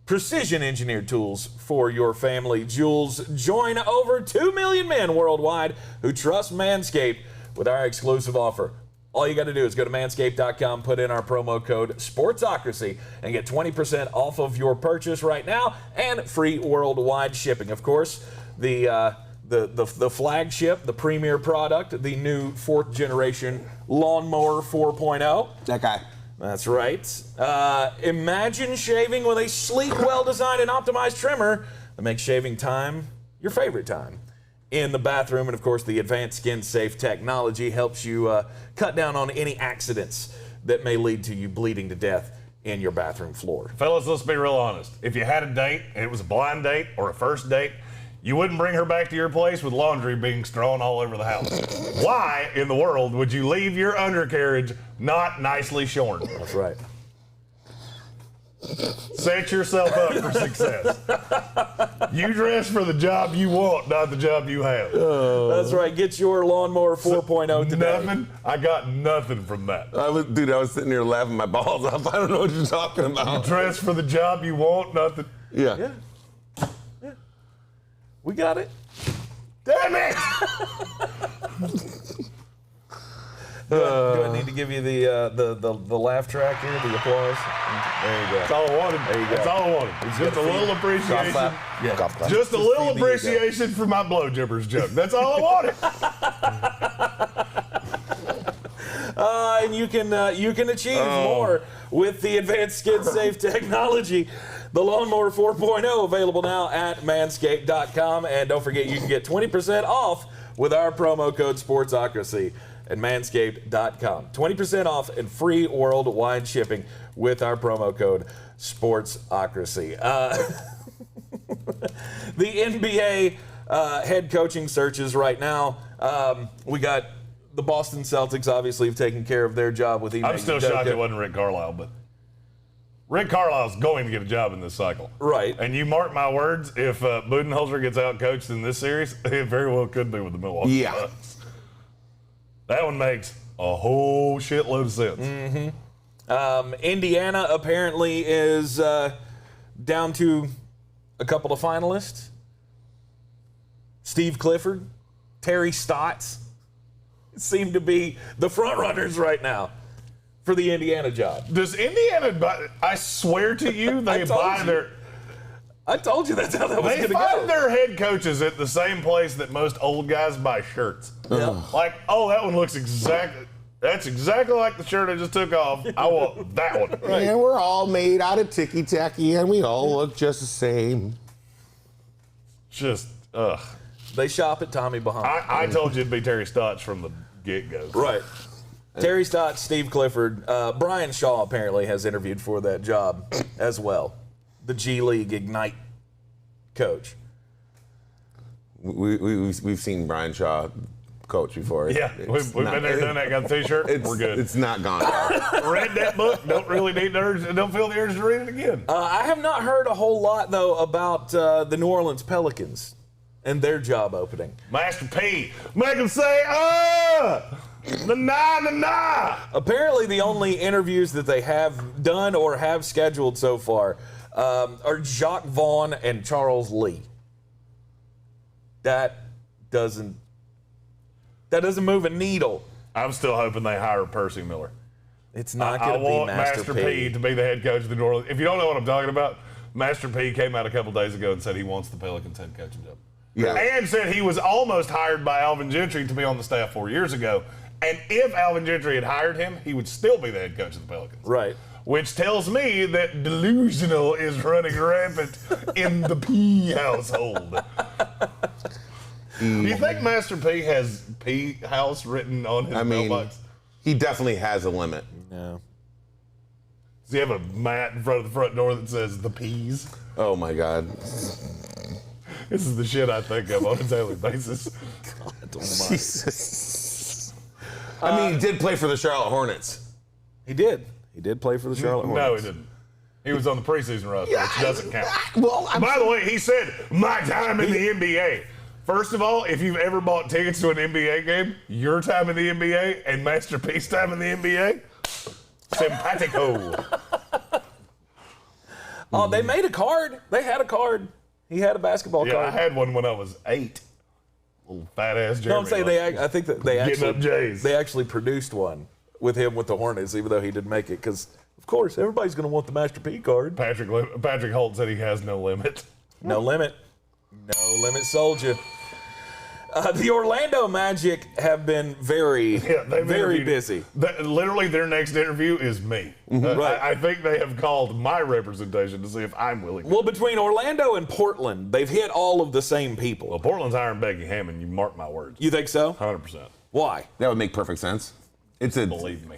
precision-engineered tools for your family jewels. Join over 2 million men worldwide who trust Manscaped with our exclusive offer. All you got to do is go to manscaped.com, put in our promo code SPORTSOCRACY, and get 20% off of your purchase right now and free worldwide shipping. Of course, the flagship, the premier product, the new 4th generation Lawnmower 4.0. That guy. That's right. Imagine shaving with a sleek, well-designed and optimized trimmer that makes shaving time your favorite time in the bathroom. And of course, the advanced skin-safe technology helps you cut down on any accidents that may lead to you bleeding to death in your bathroom floor. Fellas, let's be real honest. If you had a date and it was a blind date or a first date, you wouldn't bring her back to your place with laundry being strewn all over the house. Why in the world would you leave your undercarriage not nicely shorn? That's right. Set yourself up for success. You dress for the job you want, not the job you have. That's right. Get your Lawnmower 4.0 today. Nothing. I got nothing from that. I was sitting here laughing my balls off. I don't know what you're talking about. Dress for the job you want, not the... Yeah. We got it. Damn it! Do I need to give you the laugh track here, the applause? There you go. That's all I wanted. There you go. That's all I wanted. Just a little appreciation. Yeah. Golf clap. Just a little appreciation for my blowjibbers joke. That's all I wanted. And you can achieve more with the advanced skin-safe technology. The Lawnmower 4.0 available now at manscaped.com. And don't forget, you can get 20% off with our promo code SPORTSOCRACY at manscaped.com. 20% off and free worldwide shipping with our promo code SPORTSOCRACY. The NBA head coaching searches right now. We got the Boston Celtics obviously have taken care of their job with Ime I'm still Udoka. shocked it wasn't Rick Carlisle, but Rick Carlisle's going to get a job in this cycle. Right. And you mark my words, if Budenholzer gets out-coached in this series, it very well could be with the Milwaukee Bucks. That one makes a whole shitload of sense. Mm-hmm. Indiana apparently is down to a couple of finalists. Steve Clifford, Terry Stotts seem to be the front runners right now for the Indiana job. Does Indiana buy, I swear to you, they buy their... I told you that's how that was going They to go. find their head coaches at the same place that most old guys buy shirts. Like, oh, that one looks that's exactly like the shirt I just took off. I want that one. Right. And we're all made out of ticky-tacky, and we all look just the same. Just, ugh. They shop at Tommy Bahama. I told you it'd be Terry Stotts from the get-go. Right. Terry Stotts, Steve Clifford. Brian Shaw apparently has interviewed for that job as well. The G League Ignite coach. We've seen Brian Shaw coach before. Yeah, we've been there, done that, got the t-shirt, we're good. It's not gone. Read that book, don't really need the urge, don't feel the urge to read it again. I have not heard a whole lot, though, about the New Orleans Pelicans and their job opening. Master P, make him say, nah. Apparently, the only interviews that they have done or have scheduled so far are Jacques Vaughn and Charles Lee. That doesn't move a needle. I'm still hoping they hire Percy Miller. It's not I going to be want Master P to be the head coach of the New Orleans. If you don't know what I'm talking about, Master P came out a couple days ago and said he wants the Pelicans head coaching job. Yeah. And said he was almost hired by Alvin Gentry to be on the staff 4 years ago. And if Alvin Gentry had hired him, he would still be the head coach of the Pelicans. Right. which tells me that delusional is running rampant in the P household. Do you think Master P has P house written on his mailbox? He definitely has a limit. No. Does he have a mat in front of the front door that says the P's? Oh my God. This is the shit I think of on a daily basis. Jesus. I mean, he did play for the Charlotte Hornets. He did. He did play for the Charlotte Hornets. No, he didn't. He was on the preseason roster, which doesn't count. Well, by the way, he said, my time in the NBA. First of all, if you've ever bought tickets to an NBA game, your time in the NBA and Master P's time in the NBA, simpatico. Oh, they made a card. They had a card. He had a basketball Yeah, card. I had one when I was 8. Little fat ass Jeremy. No, I'm saying I think that they Getting up Jays. they actually produced one with him with the Hornets, even though he didn't make it. Because of course everybody's going to want the Master P card. Patrick Holt said he has no limit. No limit. No limit, soldier. The Orlando Magic have been very busy. Literally, their next interview is me. Right. I think they have called my representation to see if I'm willing. Well, between Orlando and Portland, they've hit all of the same people. Well, Portland's hiring Becky Hammond. You mark my words. You think so? 100%. Why? That would make perfect sense. Believe me.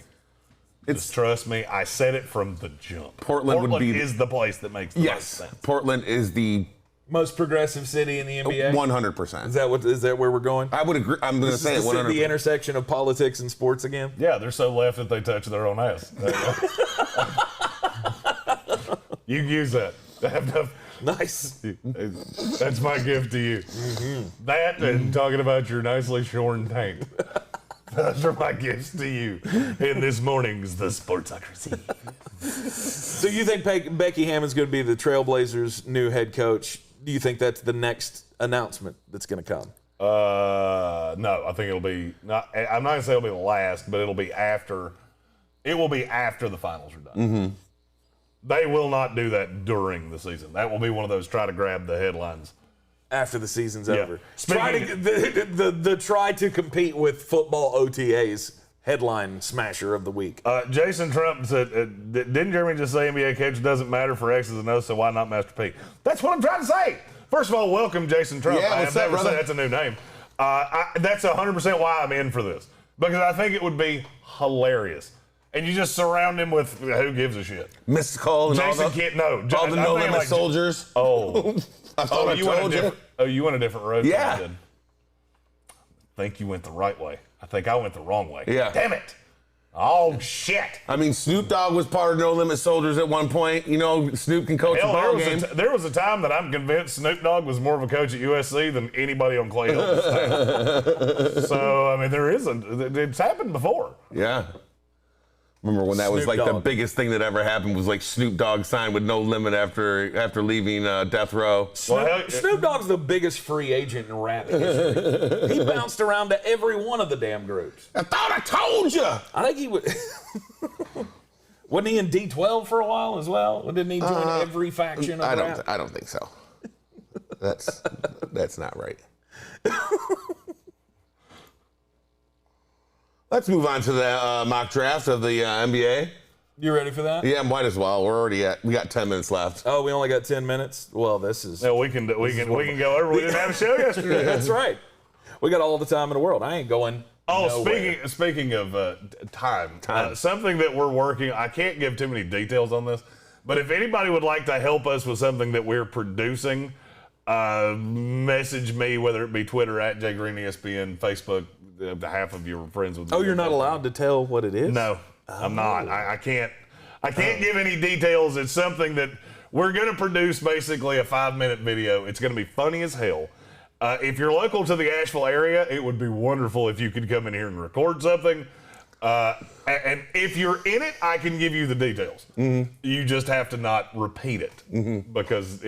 Just trust me. I said it from the jump. Portland would be is the place that makes the most sense. Portland is the Most progressive city in the NBA? 100%. Is that where we're going? I would agree. I'm going to say it 100%. The intersection of politics and sports again? Yeah, they're so left that they touch their own ass. You can use that. Nice. That's my gift to you. Mm-hmm. That and talking about your nicely shorn tank. Those are my gifts to you in this morning's The Sportsocracy. So you think Becky Hammond's going to be the Trailblazers' new head coach? Do you think that's the next announcement that's going to come? No, I think it'll be not. I'm not going to say it'll be the last, but it'll be after. It will be after the finals are done. Mm-hmm. They will not do that during the season. That will be one of those try to grab the headlines after the season's over. Try to compete with football OTAs. Headline smasher of the week. Jason Trump said, didn't Jeremy just say NBA coach doesn't matter for X's and O's, so why not Master P? That's what I'm trying to say. First of all, welcome Jason Trump. Yeah, I have never said that's a new name. That's 100% why I'm in for this. Because I think it would be hilarious. And you just surround him with who gives a shit. Mystical and Jason all the, can't know. all the no limit soldiers. Oh. I thought I told you. You went a different road. Yeah. Than I did. I think you went the right way. I think I went the wrong way. Yeah. Damn it. Oh, shit. I mean, Snoop Dogg was part of No Limit Soldiers at one point. You know, Snoop can coach a ball game. There was a time that I'm convinced Snoop Dogg was more of a coach at USC than anybody on Clay Helton's staff. So, I mean, it's happened before. Yeah. Remember when that was like the biggest thing that ever happened was like Snoop Dogg signed with No Limit after leaving Death Row. Snoop Dogg's the biggest free agent in rap history. He bounced around to every one of the damn groups. I thought I told you. I think he would. Wasn't he in D12 for a while as well? Didn't he join every faction of rap? I don't think so. That's not right. Let's move on to the mock draft of the NBA. You ready for that? Yeah, might as well. We got 10 minutes left. Oh, we only got 10 minutes? Well, this is... No, we can go over. We didn't have a show yesterday. That's right. We got all the time in the world. I ain't going nowhere. Speaking of time. Something that we're working, I can't give too many details on this, but if anybody would like to help us with something that we're producing, message me, whether it be Twitter at Greene ESPN, Facebook, half of your friends with me. Oh, you're not allowed to tell what it is? No, I'm not. I can't give any details. It's something that we're going to produce, basically a 5-minute video. It's going to be funny as hell. If you're local to the Asheville area, it would be wonderful if you could come in here and record something. And if you're in it, I can give you the details. Mm-hmm. You just have to not repeat it because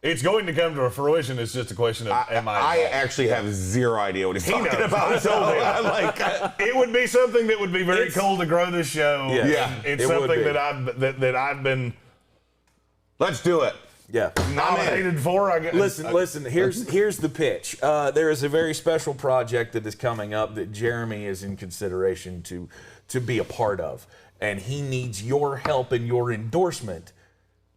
it's going to come to a fruition. It's just a question of I actually have zero idea what he's talking about. It would be something that would be very cool to grow the show. Yeah. It's something that I've been. Let's do it. Yeah. Nominated for. I guess. Listen. Here's the pitch. There is a very special project that is coming up that Jeremy is in consideration to be a part of. and he needs your help and your endorsement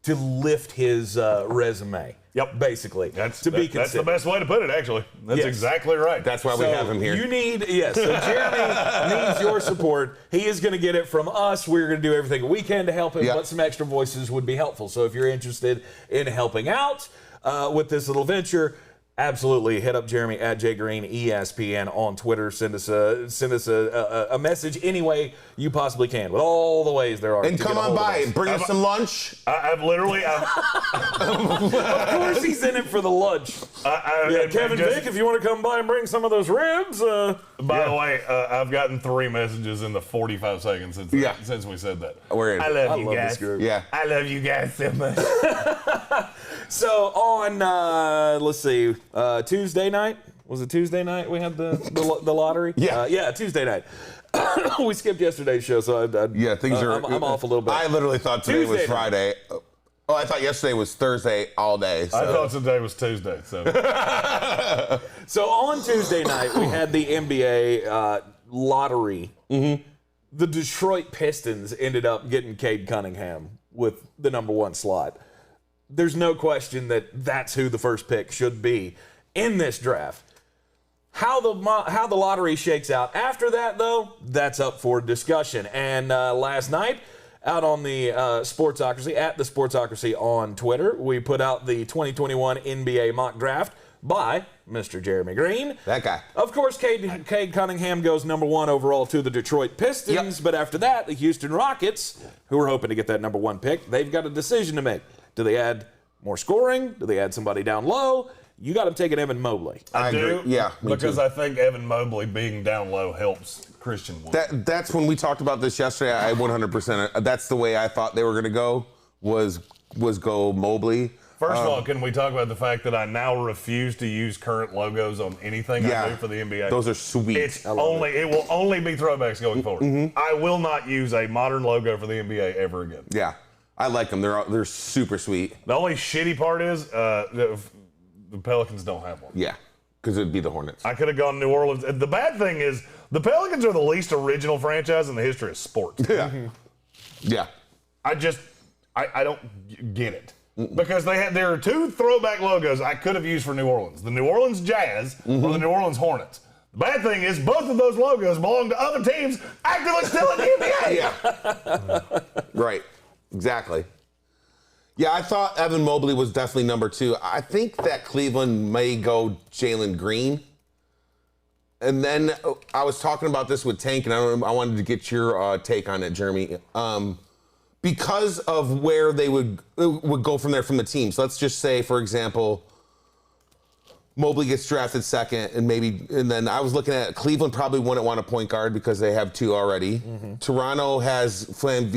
to lift his resume. Yep. Basically. That's be the considered. best way to put it, actually. That's Yes. exactly right. That's why we have him here. So Jeremy needs your support. He is going to get it from us. We're going to do everything we can to help him, Yep. but some extra voices would be helpful. So if you're interested in helping out with this little venture, absolutely hit up Jeremy at Greene ESPN on Twitter. Send us a message any way you possibly can, with all the ways there are. And to come get a on hold of by, us. bring us some lunch. I've literally, Of course, he's in it for the lunch. Kevin just- Vick, if you want to come by and bring some of those ribs. By the way, I've gotten 3 messages in the 45 seconds since we said that. We're in. I love you guys. this group. Yeah. I love you guys so much. So on, let's see, Tuesday night. Was it Tuesday night we had the lottery? Yeah. Tuesday night. We skipped yesterday's show, so I'm off a little bit. I literally thought today was Tuesday night. Friday. Oh, I thought yesterday was Thursday all day. So. I thought today was Tuesday. So So on Tuesday night, we had the NBA lottery. Mm-hmm. The Detroit Pistons ended up getting Cade Cunningham with the number 1 slot. There's no question that that's who the first pick should be in this draft. How the lottery shakes out after that, though, that's up for discussion. And last night, out on the Sportsocracy, at the Sportsocracy on Twitter, we put out the 2021 NBA mock draft by Mr. Jeremy Greene. That guy. Of course, Cade Cunningham goes number 1 overall to the Detroit Pistons, but after that, the Houston Rockets, who are hoping to get that number 1 pick, they've got a decision to make. Do they add more scoring? Do they add somebody down low? You got to take an Evan Mobley. I do. agree. Yeah, me because too. I think Evan Mobley being down low helps Christian Wood. That's when we talked about this yesterday. I 100%. That's the way I thought they were going to go. Was go Mobley. First of all, can we talk about the fact that I now refuse to use current logos on anything I do for the NBA? Those are sweet. It will only be throwbacks going forward. Mm-hmm. I will not use a modern logo for the NBA ever again. Yeah, I like them. They're super sweet. The only shitty part is the Pelicans don't have one. Yeah, because it'd be the Hornets. I could have gone New Orleans. The bad thing is the Pelicans are the least original franchise in the history of sports. Yeah, yeah. I don't get it. Because there are 2 throwback logos I could have used for New Orleans. The New Orleans Jazz or the New Orleans Hornets. The bad thing is both of those logos belong to other teams actively still in the NBA. Yeah. Right. Exactly. Yeah, I thought Evan Mobley was definitely number 2. I think that Cleveland may go Jalen Green. And then I was talking about this with Tank, and I wanted to get your take on it, Jeremy. Because of where they would go from there from the teams. Let's just say, for example, Mobley gets drafted 2nd, and then I was looking at Cleveland probably wouldn't want a point guard because they have 2 already. Mm-hmm. Toronto has Van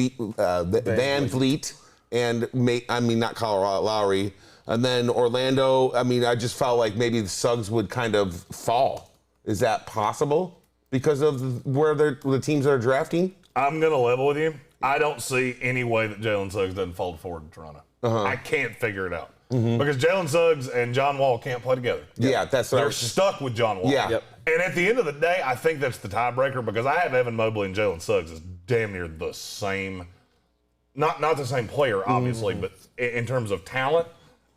Vliet and not Kyle Lowry, and then Orlando. I just felt like maybe the Suggs would kind of fall. Is that possible because of where the teams are drafting? I'm going to level with you. I don't see any way that Jalen Suggs doesn't fall forward in Toronto. I can't figure it out. Mm-hmm. Because Jalen Suggs and John Wall can't play together. Yeah, that's what They're stuck with John Wall. Yeah. Yep. And at the end of the day, I think that's the tiebreaker because I have Evan Mobley and Jalen Suggs as damn near the same, not the same player, obviously, but in terms of talent,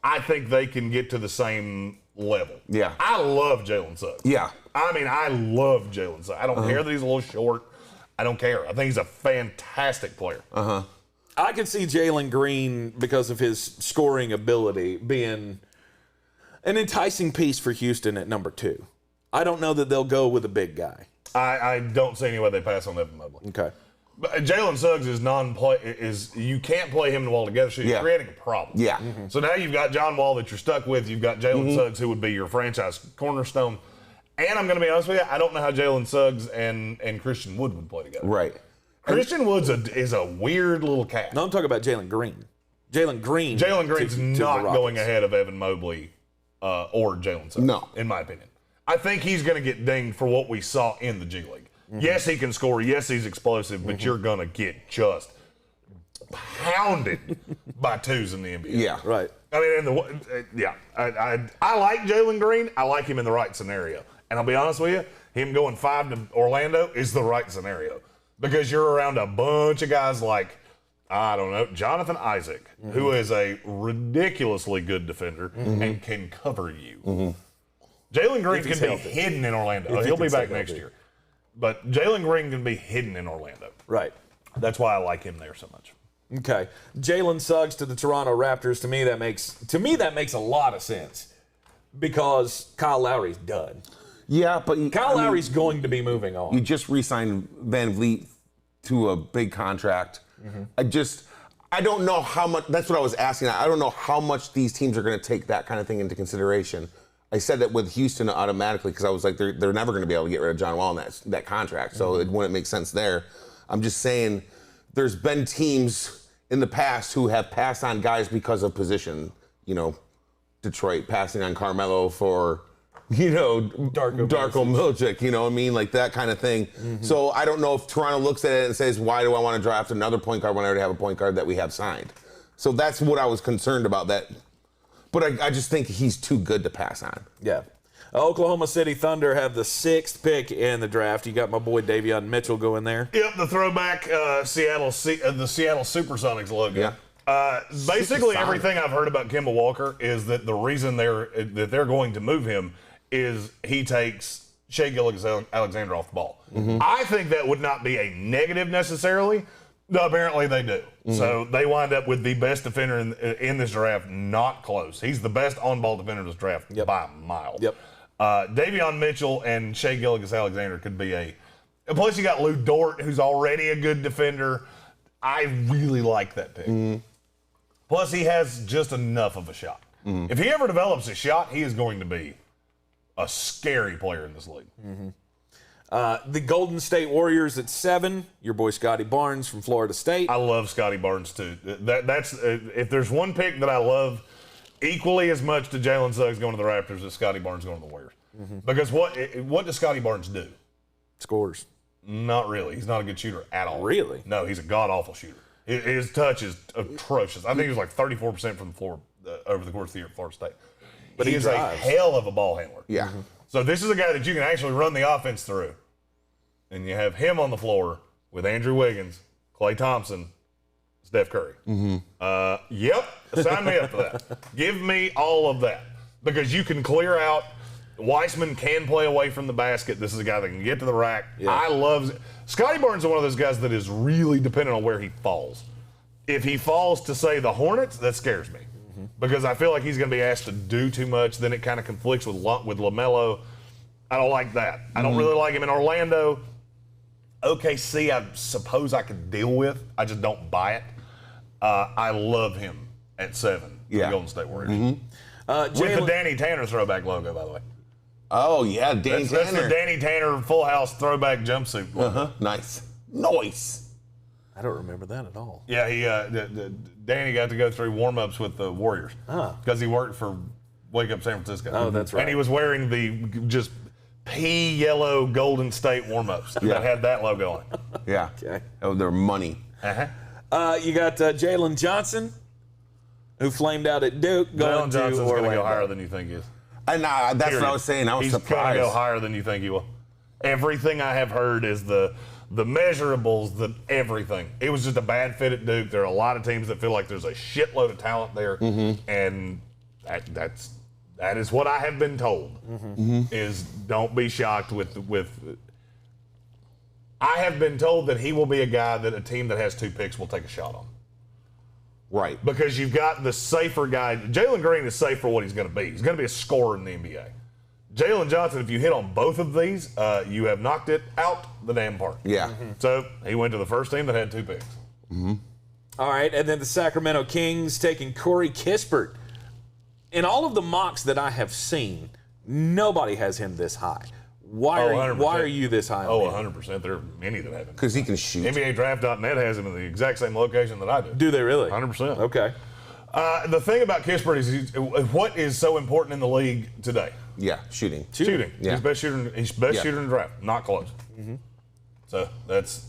I think they can get to the same level. Yeah. I love Jalen Suggs. Yeah. I love Jalen Suggs. I don't care that he's a little short. I don't care. I think he's a fantastic player. I can see Jalen Green, because of his scoring ability, being an enticing piece for Houston at number 2. I don't know that they'll go with a big guy. I don't see any way they pass on Evan Mobley. Okay. But Jalen Suggs is you can't play him and Wall together, so you're creating a problem. Yeah. Mm-hmm. So now you've got John Wall that you're stuck with. You've got Jalen Suggs, who would be your franchise cornerstone. And I'm going to be honest with you, I don't know how Jalen Suggs and Christian Wood would play together. Right. Christian Wood's is a weird little cat. No, I'm talking about Jalen Green. Jalen Green's not going ahead of Evan Mobley or Jalen Suggs. No. In my opinion. I think he's going to get dinged for what we saw in the G League. Mm-hmm. Yes, he can score. Yes, he's explosive, but you're going to get just pounded by 2s in the NBA. Yeah. Right. I mean, I like Jalen Green. I like him in the right scenario. And I'll be honest with you, him going 5 to Orlando is the right scenario. because you're around a bunch of guys like, I don't know, Jonathan Isaac, who is a ridiculously good defender and can cover you. Jalen Greene can be hidden in Orlando. He'll be back next year. But Jalen Greene can be hidden in Orlando. Right. That's why I like him there so much. Okay. Jalen Suggs to the Toronto Raptors. To me, that makes a lot of sense because Kyle Lowry's done. Yeah, but Kyle Lowry's going to be moving on. You just re-signed Van Vliet to a big contract. I don't know how much. That's what I was asking. I don't know how much these teams are going to take that kind of thing into consideration. I said that with Houston automatically because I was like, they're never going to be able to get rid of John Wall in that contract, so it wouldn't make sense there. I'm just saying there's been teams in the past who have passed on guys because of position. You know, Detroit passing on Carmelo for, Darko Milicic, you know what I mean? Like that kind of thing. So I don't know if Toronto looks at it and says, why do I want to draft another point guard when I already have a point guard that we have signed? So that's what I was concerned about that. But I just think he's too good to pass on. Yeah. Oklahoma City Thunder have the 6th pick in the draft. You got my boy Davion Mitchell going there. Yep, the throwback the Seattle Supersonics logo. Yeah. Basically, everything I've heard about Kemba Walker is that the reason they're going to move him is he takes Shai Gilgeous-Alexander off the ball. I think that would not be a negative necessarily. No, apparently they do. So they wind up with the best defender in this draft, not close. He's the best on-ball defender in this draft by a mile. Davion Mitchell and Shai Gilgeous-Alexander could be plus you got Lou Dort, who's already a good defender. I really like that pick. Plus he has just enough of a shot. If he ever develops a shot, he is going to be a scary player in this league. The Golden State Warriors at 7. Your boy Scotty Barnes from Florida State. I love Scotty Barnes too. That's if there's one pick that I love equally as much to Jalen Suggs going to the Raptors as Scotty Barnes going to the Warriors. Because what does Scotty Barnes do? Scores. Not really. He's not a good shooter at all. Really? No, he's a god-awful shooter. His touch is atrocious. I think he was like 34% from the floor over the course of the year at Florida State. But he is a hell of a ball handler. Yeah. So this is a guy that you can actually run the offense through. And you have him on the floor with Andrew Wiggins, Klay Thompson, Steph Curry. Yep, sign me up for that. Give me all of that. Because you can clear out. Weissman can play away from the basket. This is a guy that can get to the rack. I love Scotty Barnes is one of those guys that is really dependent on where he falls. If he falls to, say, the Hornets, that scares me. Because I feel like he's going to be asked to do too much. Then it kind of conflicts with LaMelo. I don't like that. I don't really like him in Orlando. OKC, I suppose I could deal with. I just don't buy it. I love him at 7 for the Golden State Warriors. With the Danny Tanner throwback logo, by the way. Oh, yeah, Danny Tanner. That's the Danny Tanner Full House throwback jumpsuit logo. Nice. I don't remember that at all. Yeah, Danny got to go through warm-ups with the Warriors because he worked for Wake Up San Francisco. Oh, that's right. And he was wearing the just pea yellow Golden State warm-ups that had that logo on it. Yeah. Okay. Oh, they're money. You got Jalen Johnson, who flamed out at Duke. Jalen Johnson's going to go higher than you think he is. And that's what I was saying. I was surprised. He's going to go higher than you think he will. Everything I have heard is the measurables, everything. It was just a bad fit at Duke. There are a lot of teams that feel like there's a shitload of talent there, and that is what I have been told. Is don't be shocked with. I have been told that he will be a guy that a team that has 2 picks will take a shot on. Right. Because you've got the safer guy. Jalen Greene is safe for what he's going to be. He's going to be a scorer in the NBA. Jalen Johnson, if you hit on both of these, you have knocked it out the damn park. Yeah. So he went to the first team that had 2 picks. All right, and then the Sacramento Kings taking Corey Kispert. In all of the mocks that I have seen, nobody has him this high. Why are you this high on him? 100%. There are many that have him. Because he can shoot. NBADraft.net has him in the exact same location that I do. Do they really? 100%. Okay. The thing about Kispert is what is so important in the league today? Yeah, shooting. Shooting. Yeah. He's best shooter. He's best shooter in the draft. Not close. So that's.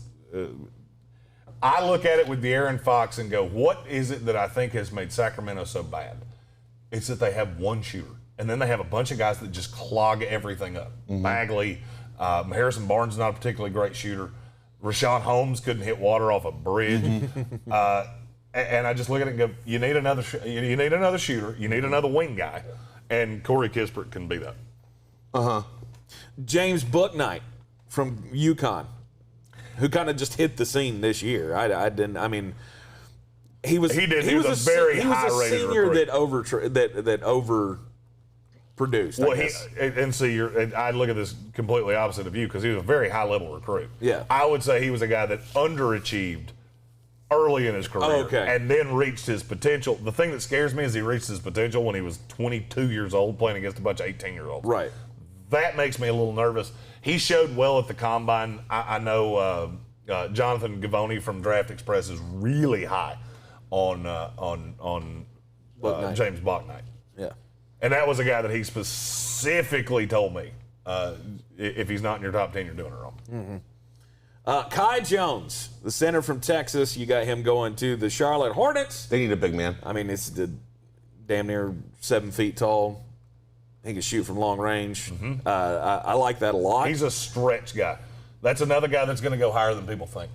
I look at it with De'Aaron Fox and go, what is it that I think has made Sacramento so bad? It's that they have one shooter, and then they have a bunch of guys that just clog everything up. Bagley, Harrison Barnes is not a particularly great shooter. Rashawn Holmes couldn't hit water off a bridge. And I just look at it and go, you need another shooter. You need another wing guy. And Corey Kispert can be that. James Bouknight from UConn, who kind of just hit the scene this year. He was a very high-rated senior recruit. that overproduced. I look at this completely opposite of you because he was a very high-level recruit. Yeah, I would say he was a guy that underachieved early in his career and then reached his potential. The thing that scares me is he reached his potential when he was 22 years old playing against a bunch of 18-year-olds. Right. That makes me a little nervous. He showed well at the combine. I know Jonathan Givony from Draft Express is really high on James Bouknight. Yeah. And that was a guy that he specifically told me, if he's not in your top 10, you're doing it wrong. Kai Jones, the center from Texas, you got him going to the Charlotte Hornets. They need a big man. I mean, it's damn near 7 feet tall. He can shoot from long range. I like that a lot. He's a stretch guy. That's another guy that's going to go higher than people think.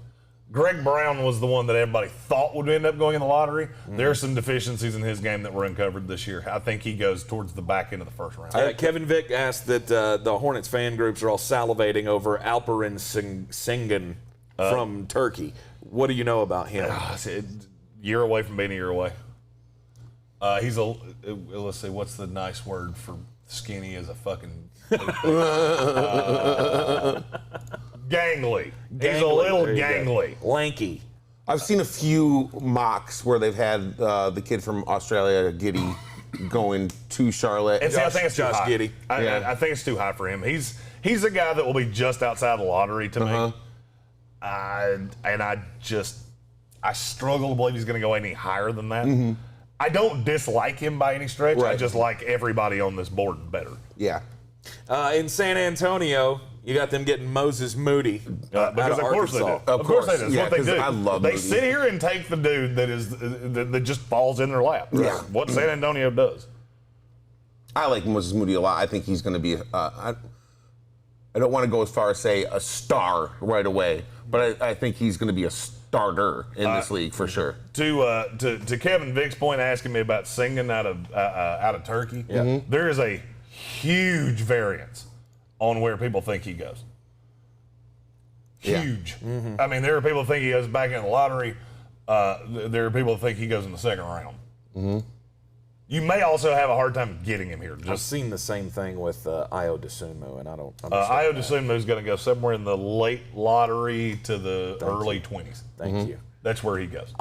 Greg Brown was the one that everybody thought would end up going in the lottery. There are some deficiencies in his game that were uncovered this year. I think he goes towards the back end of the first round. Kevin Vick asked that the Hornets fan groups are all salivating over Alperen Sengun from Turkey. What do you know about him? Year away from being a year away. He's let's see, what's the nice word for skinny as a fucking... Gangly. He's a little gangly. Lanky. I've seen a few mocks where they've had the kid from Australia, Giddey, going to Charlotte. And I think it's Josh too high. Giddey. I think it's too high for him. He's a guy that will be just outside the lottery to me. I struggle to believe he's going to go any higher than that. I don't dislike him by any stretch. Right. I just like everybody on this board better. Yeah. In San Antonio, you got them getting Moses Moody out Because of course they do. Arkansas. Of course they do. That's Yeah, what they 'cause do. I love They Moody. sit here and take the dude that just falls in their lap. Yeah. That's what San Antonio does. I like Moses Moody a lot. I think he's going to be, I don't want to go as far as say a star right away, but I think he's going to be a starter in this league for sure. To Kevin Vick's point, asking me about singing out of Turkey, there is a huge variance on where people think he goes. Huge. I mean, there are people who think he goes back in the lottery. There are people who think he goes in the second round. You may also have a hard time getting him here. I've seen the same thing with Io DeSumo, and I don't understand Io that. DeSumo is going to go somewhere in the late lottery to the early 20s. Thank you. That's where he goes.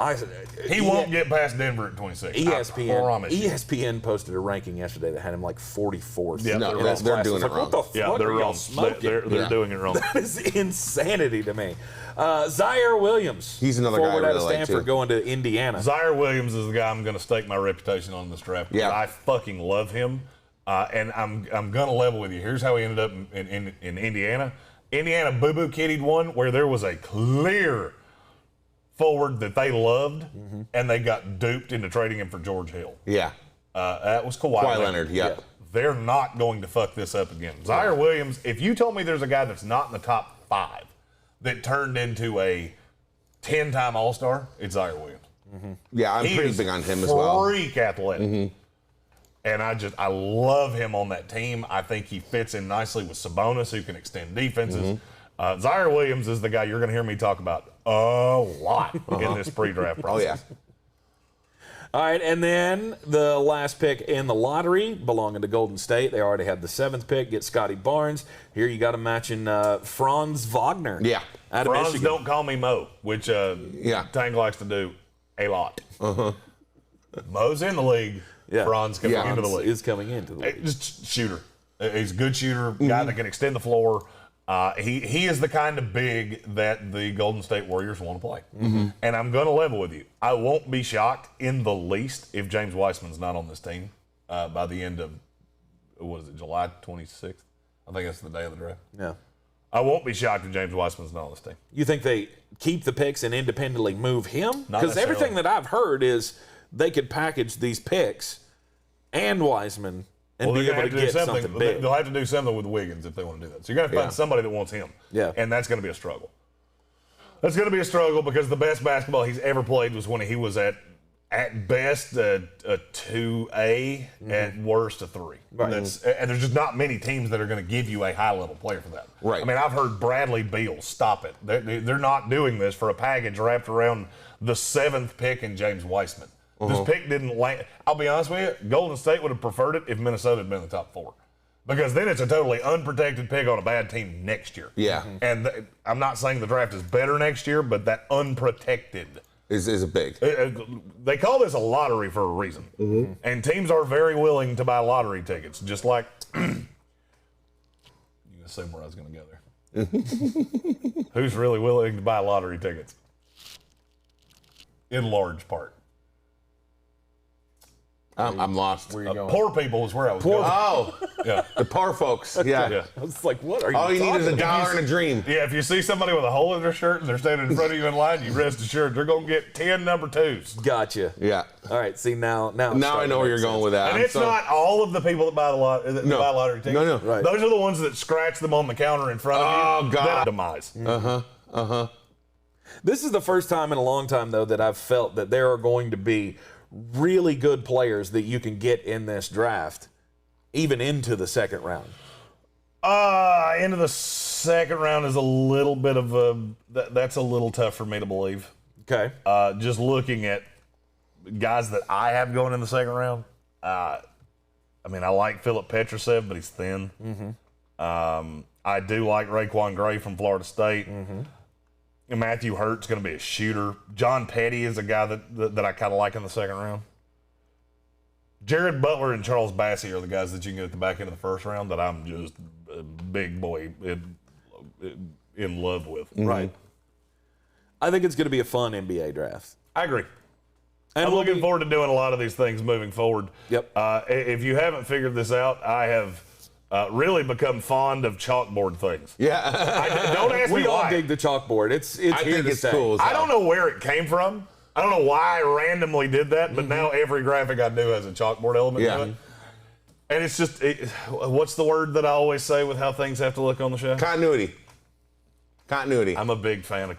He He won't get past Denver at 26. I promise you. ESPN posted a ranking yesterday that had him like 44th. Yeah, No, they're they're doing it What wrong. the fuck Yeah, they're are y'all wrong. smoking? They're doing it wrong. That is insanity to me. Zaire Williams. He's another guy I forward out of really like, Stanford too. going to Indiana. Zaire Williams is the guy I'm going to stake my reputation on in this draft. Yeah. I fucking love him, and I'm going to level with you. Here's how he ended up in Indiana. Indiana boo-boo kiddied one where there was a clear forward that they loved, and they got duped into trading him for George Hill. Yeah. That was Kawhi Leonard, yeah. They're not going to fuck this up again. Zaire Williams, if you told me there's a guy that's not in the top 5 that turned into a 10-time All-Star, it's Zaire Williams. Yeah, I'm He pretty is big on him as well. Freak athletic. And I love him on that team. I think he fits in nicely with Sabonis, who can extend defenses. Zaire Williams is the guy you're going to hear me talk about a lot in this pre-draft process. Oh, yeah. All right, and then the last pick in the lottery belonging to Golden State. They already had the 7th pick, get Scotty Barnes. Here you got him matching Franz Wagner. Yeah. Out of Franz, Michigan. don't call me Mo, which Tank likes to do a lot. Mo's in the league. Yeah. Franz coming into the league. Is coming into the league. Just shooter. He's a good shooter, guy that can extend the floor. He is the kind of big that the Golden State Warriors want to play. And I'm going to level with you. I won't be shocked in the least if James Wiseman's not on this team by the end of, July 26th? I think that's the day of the draft. Yeah. I won't be shocked if James Wiseman's not on this team. You think they keep the picks and independently move him? Not Because everything necessarily. that I've heard is they could package these picks and Wiseman and be able to get something big. They'll have to do something with Wiggins if they want to do that. So you're going to find somebody that wants him. Yeah. And that's going to be a struggle. That's going to be a struggle because the best basketball he's ever played was when he was at best a 2A, at worst a 3. Right. And there's just not many teams that are going to give you a high-level player for that. Right. I mean, I've heard Bradley Beal stop it. They're not doing this for a package wrapped around the 7th pick in James Weissman. This pick didn't land. I'll be honest with you, Golden State would have preferred it if Minnesota had been in the top 4. Because then it's a totally unprotected pick on a bad team next year. Yeah. And I'm not saying the draft is better next year, but that unprotected is a big. They call this a lottery for a reason. And teams are very willing to buy lottery tickets, just like you can assume where I was going to go there. Who's really willing to buy lottery tickets? In large part. I'm lost. Where you going? Poor people is where I was going. Oh, Yeah. the poor folks. Yeah. Yeah. I was like, what are you All you need is a talking about? dollar and a dream. Yeah, if you see somebody with a hole in their shirt and they're standing in front of you in line, you rest assured they're going to get 10 number 2s. Gotcha. Yeah. All right, see, now it's Now I starting know to where make you're going sense. with that. And I'm it's so- not all of the people that buy buy lottery tickets. No. Right. Those are the ones that scratch them on the counter in front of you. Oh, God. That demise. This is the first time in a long time, though, that I've felt that there are going to be really good players that you can get in this draft, even into the second round. Into the second round is a little bit of that's a little tough for me to believe. Okay. Just looking at guys that I have going in the second round, I mean, I like Philip Petrusev, but he's thin. I do like Raekwon Gray from Florida State. And Matthew Hurt's going to be a shooter. John Petty is a guy that I kind of like in the second round. Jared Butler and Charles Bassey are the guys that you can get at the back end of the first round that I'm just a big boy in love with. Right. I think it's going to be a fun NBA draft. I agree. And I'm we'll looking be- forward to doing a lot of these things moving forward. Yep. If you haven't figured this out, I have really become fond of chalkboard things. Yeah. Don't ask me We all why. dig the chalkboard. It's I here think to it's stay. cool. I don't know where it came from. I don't know why I randomly did that, but now every graphic I do has a chalkboard element Yeah. to it. And it's just, what's the word that I always say with how things have to look on the show? Continuity. I'm a big fan of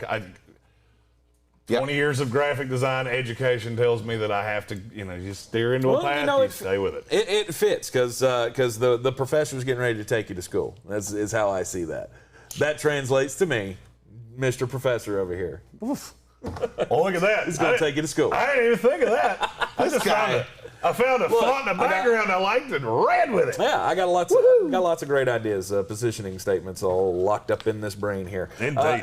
20 years of graphic design education tells me that I have to, just steer into a path, you stay with it. It fits because the professor's getting ready to take you to school. That's is how I see that. That translates to me, Mr. Professor over here. Oh, look at that. He's going to take you to school. I didn't even think of that. I found a font in the background I liked and ran with it. Yeah, I got lots of great ideas, positioning statements all locked up in this brain here. Indeed.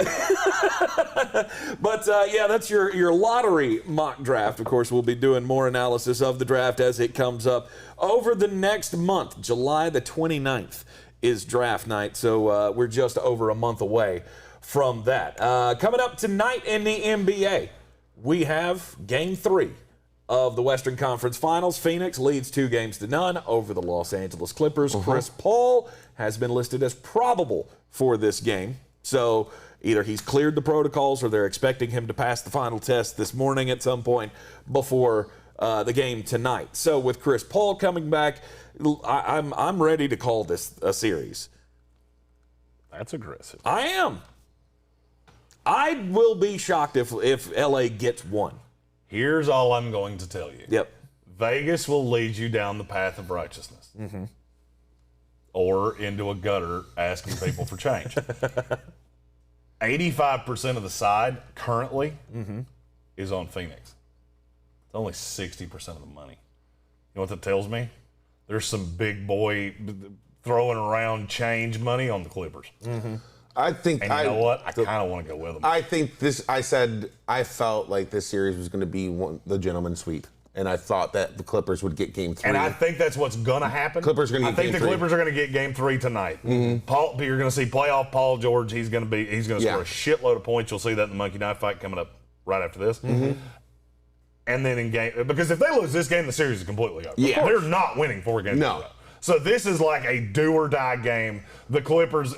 But yeah, that's your lottery mock draft. Of course, we'll be doing more analysis of the draft as it comes up over the next month. July the 29th is draft night, so we're just over a month away from that. Coming up tonight in the NBA, we have Game 3 of the Western Conference Finals. Phoenix leads 2-0 over the Los Angeles Clippers. Chris Paul has been listed as probable for this game. So either he's cleared the protocols or they're expecting him to pass the final test this morning at some point before the game tonight. So with Chris Paul coming back, I'm ready to call this a series. That's aggressive. I am. I will be shocked if LA gets one. Here's all I'm going to tell you. Yep. Vegas will lead you down the path of righteousness. Or into a gutter asking people for change. 85% of the side currently is on Phoenix. It's only 60% of the money. You know what that tells me? There's some big boy throwing around change money on the Clippers. I think. And you know what? I kind of want to go with them. I think this. I felt like this series was going to be the gentleman's sweep, and I thought that the Clippers would get Game 3. And I think that's what's going to happen. Clippers are gonna get I think Game the 3. Clippers are going to get Game 3 tonight. Paul, you're going to see playoff Paul George. He's going to score a shitload of points. You'll see that in the Monkey Knife fight coming up right after this. And then in game, because if they lose this game, the series is completely over. Yeah. They're not winning 4 games. No. in a row. So this is like a do or die game. The Clippers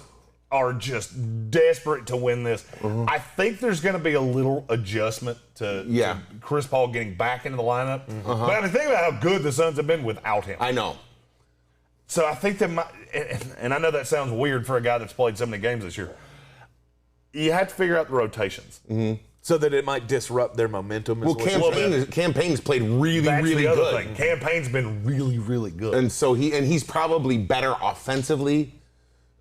are just desperate to win this. I think there's going to be a little adjustment to Chris Paul getting back into the lineup. But I mean, think about how good the Suns have been without him. I know. So I think that and I know that sounds weird for a guy that's played so many games this year. you have to figure out the rotations. So that it might disrupt their momentum. Well, Campaign's played really, That's really the other good. thing. Campaign's been really, really good. And so he's probably better offensively,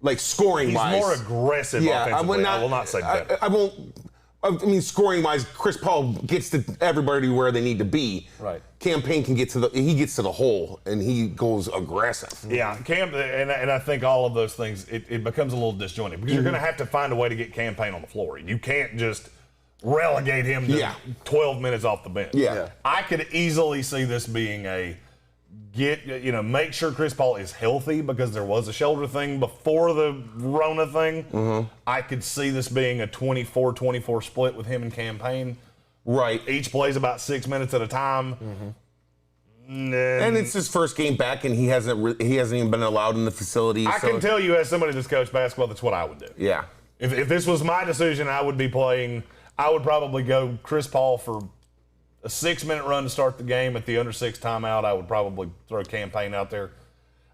like scoring wise. He's more aggressive offensively. I will not say better. I mean, scoring wise, Chris Paul gets to everybody where they need to be. Right. Campaign can get to the hole, and he goes aggressive. Yeah, and I think all of those things, it becomes a little disjointed because you're going to have to find a way to get Campaign on the floor. You can't just relegate him to 12 minutes off the bench. Yeah. I could easily see this being make sure Chris Paul is healthy because there was a shoulder thing before the Rona thing. I could see this being a 24-24 split with him and Campaign. Right. Each plays about 6 minutes at a time. And it's his first game back, and he hasn't even been allowed in the facility. I can tell you as somebody that's coached basketball, that's what I would do. Yeah. If this was my decision, I would probably go Chris Paul for a 6-minute run to start the game. At the under 6 timeout, I would probably throw Campaign out there.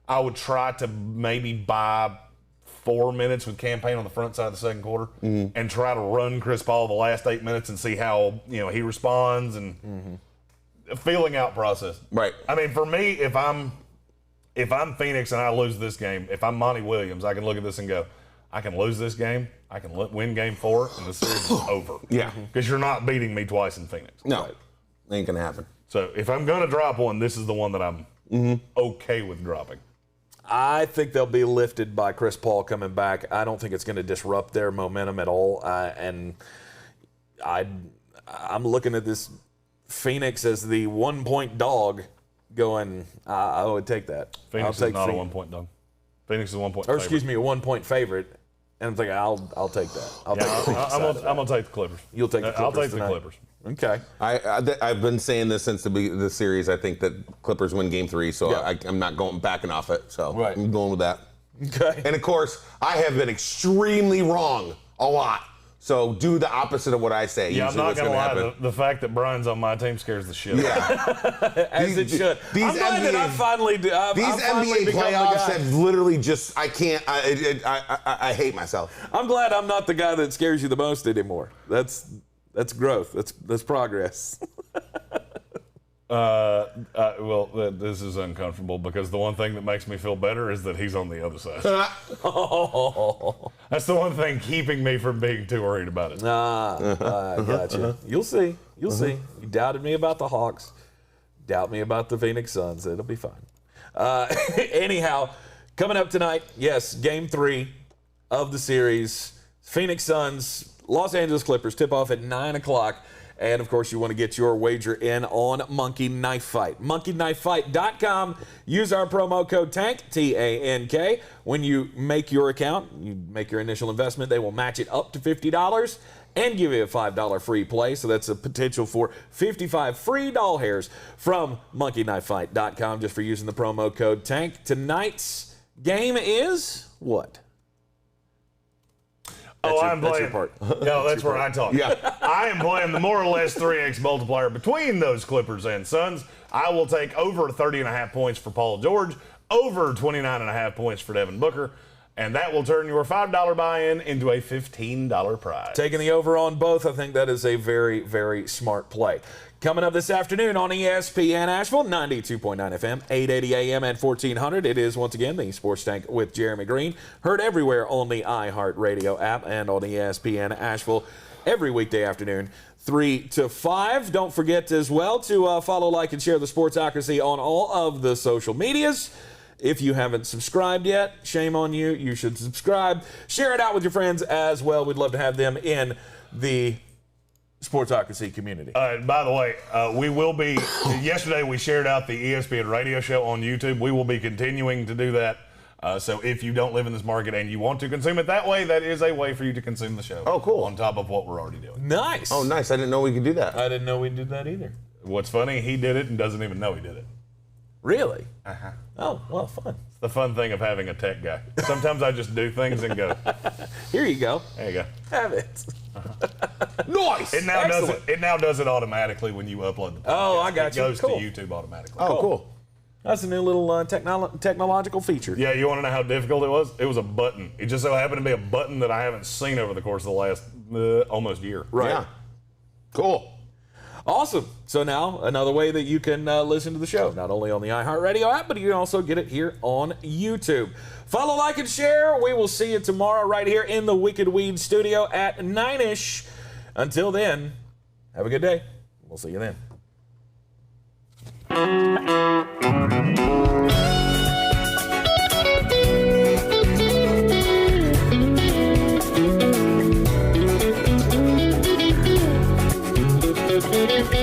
I would try to maybe buy 4 minutes with Campaign on the front side of the second quarter and try to run Chris Paul the last 8 minutes and see how he responds and a feeling out process. Right. I mean, for me, if I'm Phoenix and I lose this game, if I'm Monty Williams, I can look at this and go, I can lose this game, I can win game 4, and the series is over. Yeah. Because you're not beating me twice in Phoenix. No. Ain't gonna happen. So if I'm gonna drop one, this is the one that I'm okay with dropping. I think they'll be lifted by Chris Paul coming back. I don't think it's going to disrupt their momentum at all. And I'm looking at this Phoenix as the 1-point dog going, I would take that. Phoenix is not a 1-point dog. Phoenix is a 1-point favorite. Or excuse me, a 1-point favorite. And I'm thinking, I'll take that. I'm going to take the Clippers. You'll take the Clippers I'll take tonight. the Clippers. Okay. I've been saying this since the series. I think that Clippers win Game 3, so I'm not backing off it. So I'm going with that. Okay. And of course, I have been extremely wrong a lot. So do the opposite of what I say. Yeah, Usually I'm not going to lie. happen. The fact that Brian's on my team scares the shit out of me. As it should. I'm glad that I finally do. These NBA playoffs have literally just, I can't, I hate myself. I'm glad I'm not the guy that scares you the most anymore. That's growth. That's progress. Well, this is uncomfortable because the one thing that makes me feel better is that he's on the other side. That's the one thing keeping me from being too worried about it. I gotcha. You'll see. You'll see. You doubted me about the Hawks. Doubt me about the Phoenix Suns. It'll be fine. Anyhow, coming up tonight, yes, Game 3 of the series. Phoenix Suns, Los Angeles Clippers tip off at 9 o'clock. And, of course, you want to get your wager in on Monkey Knife Fight. MonkeyKnifeFight.com. Use our promo code TANK, T-A-N-K. When you make your account, you make your initial investment, they will match it up to $50 and give you a $5 free play. So that's a potential for 55 free doll hairs from MonkeyKnifeFight.com just for using the promo code TANK. Tonight's game is what? I'm playing. Your part. No, that's where I talk. Yeah. I am playing the more or less 3x multiplier between those Clippers and Suns. I will take over 30.5 points for Paul George, over 29.5 points for Devin Booker, and that will turn your $5 buy-in into a $15 prize. Taking the over on both, I think that is a very, very smart play. Coming up this afternoon on ESPN Asheville, 92.9 FM, 880 AM and 1400. It is, once again, the Sports Tank with Jeremy Greene. Heard everywhere on the iHeartRadio app and on ESPN Asheville every weekday afternoon, 3 to 5. Don't forget as well to follow, like, and share the Sportsocracy on all of the social medias. If you haven't subscribed yet, shame on you. You should subscribe. Share it out with your friends as well. We'd love to have them in the Sportsocracy community. By the way, we will be, yesterday we shared out the ESPN radio show on YouTube. We will be continuing to do that. So if you don't live in this market and you want to consume it that way, that is a way for you to consume the show. Oh, cool. On top of what we're already doing. Nice. Oh, nice. I didn't know we could do that. I didn't know we did that either. What's funny, he did it and doesn't even know he did it. Really? Oh, well, fun. It's the fun thing of having a tech guy. Sometimes I just do things and go, Here you go. there you go. Have it. Nice. It now does it automatically when you upload the podcast. Oh, I got you. It goes Cool. to YouTube automatically. Oh, cool. That's a new little technological feature. Yeah, you want to know how difficult it was? It was a button. It just so happened to be a button that I haven't seen over the course of the last almost year. Right. Yeah. Cool. Awesome. So now another way that you can listen to the show, not only on the iHeartRadio app, but you can also get it here on YouTube. Follow, like, and share. We will see you tomorrow right here in the Wicked Weed studio at 9-ish. Until then, have a good day. We'll see you then. Thank you.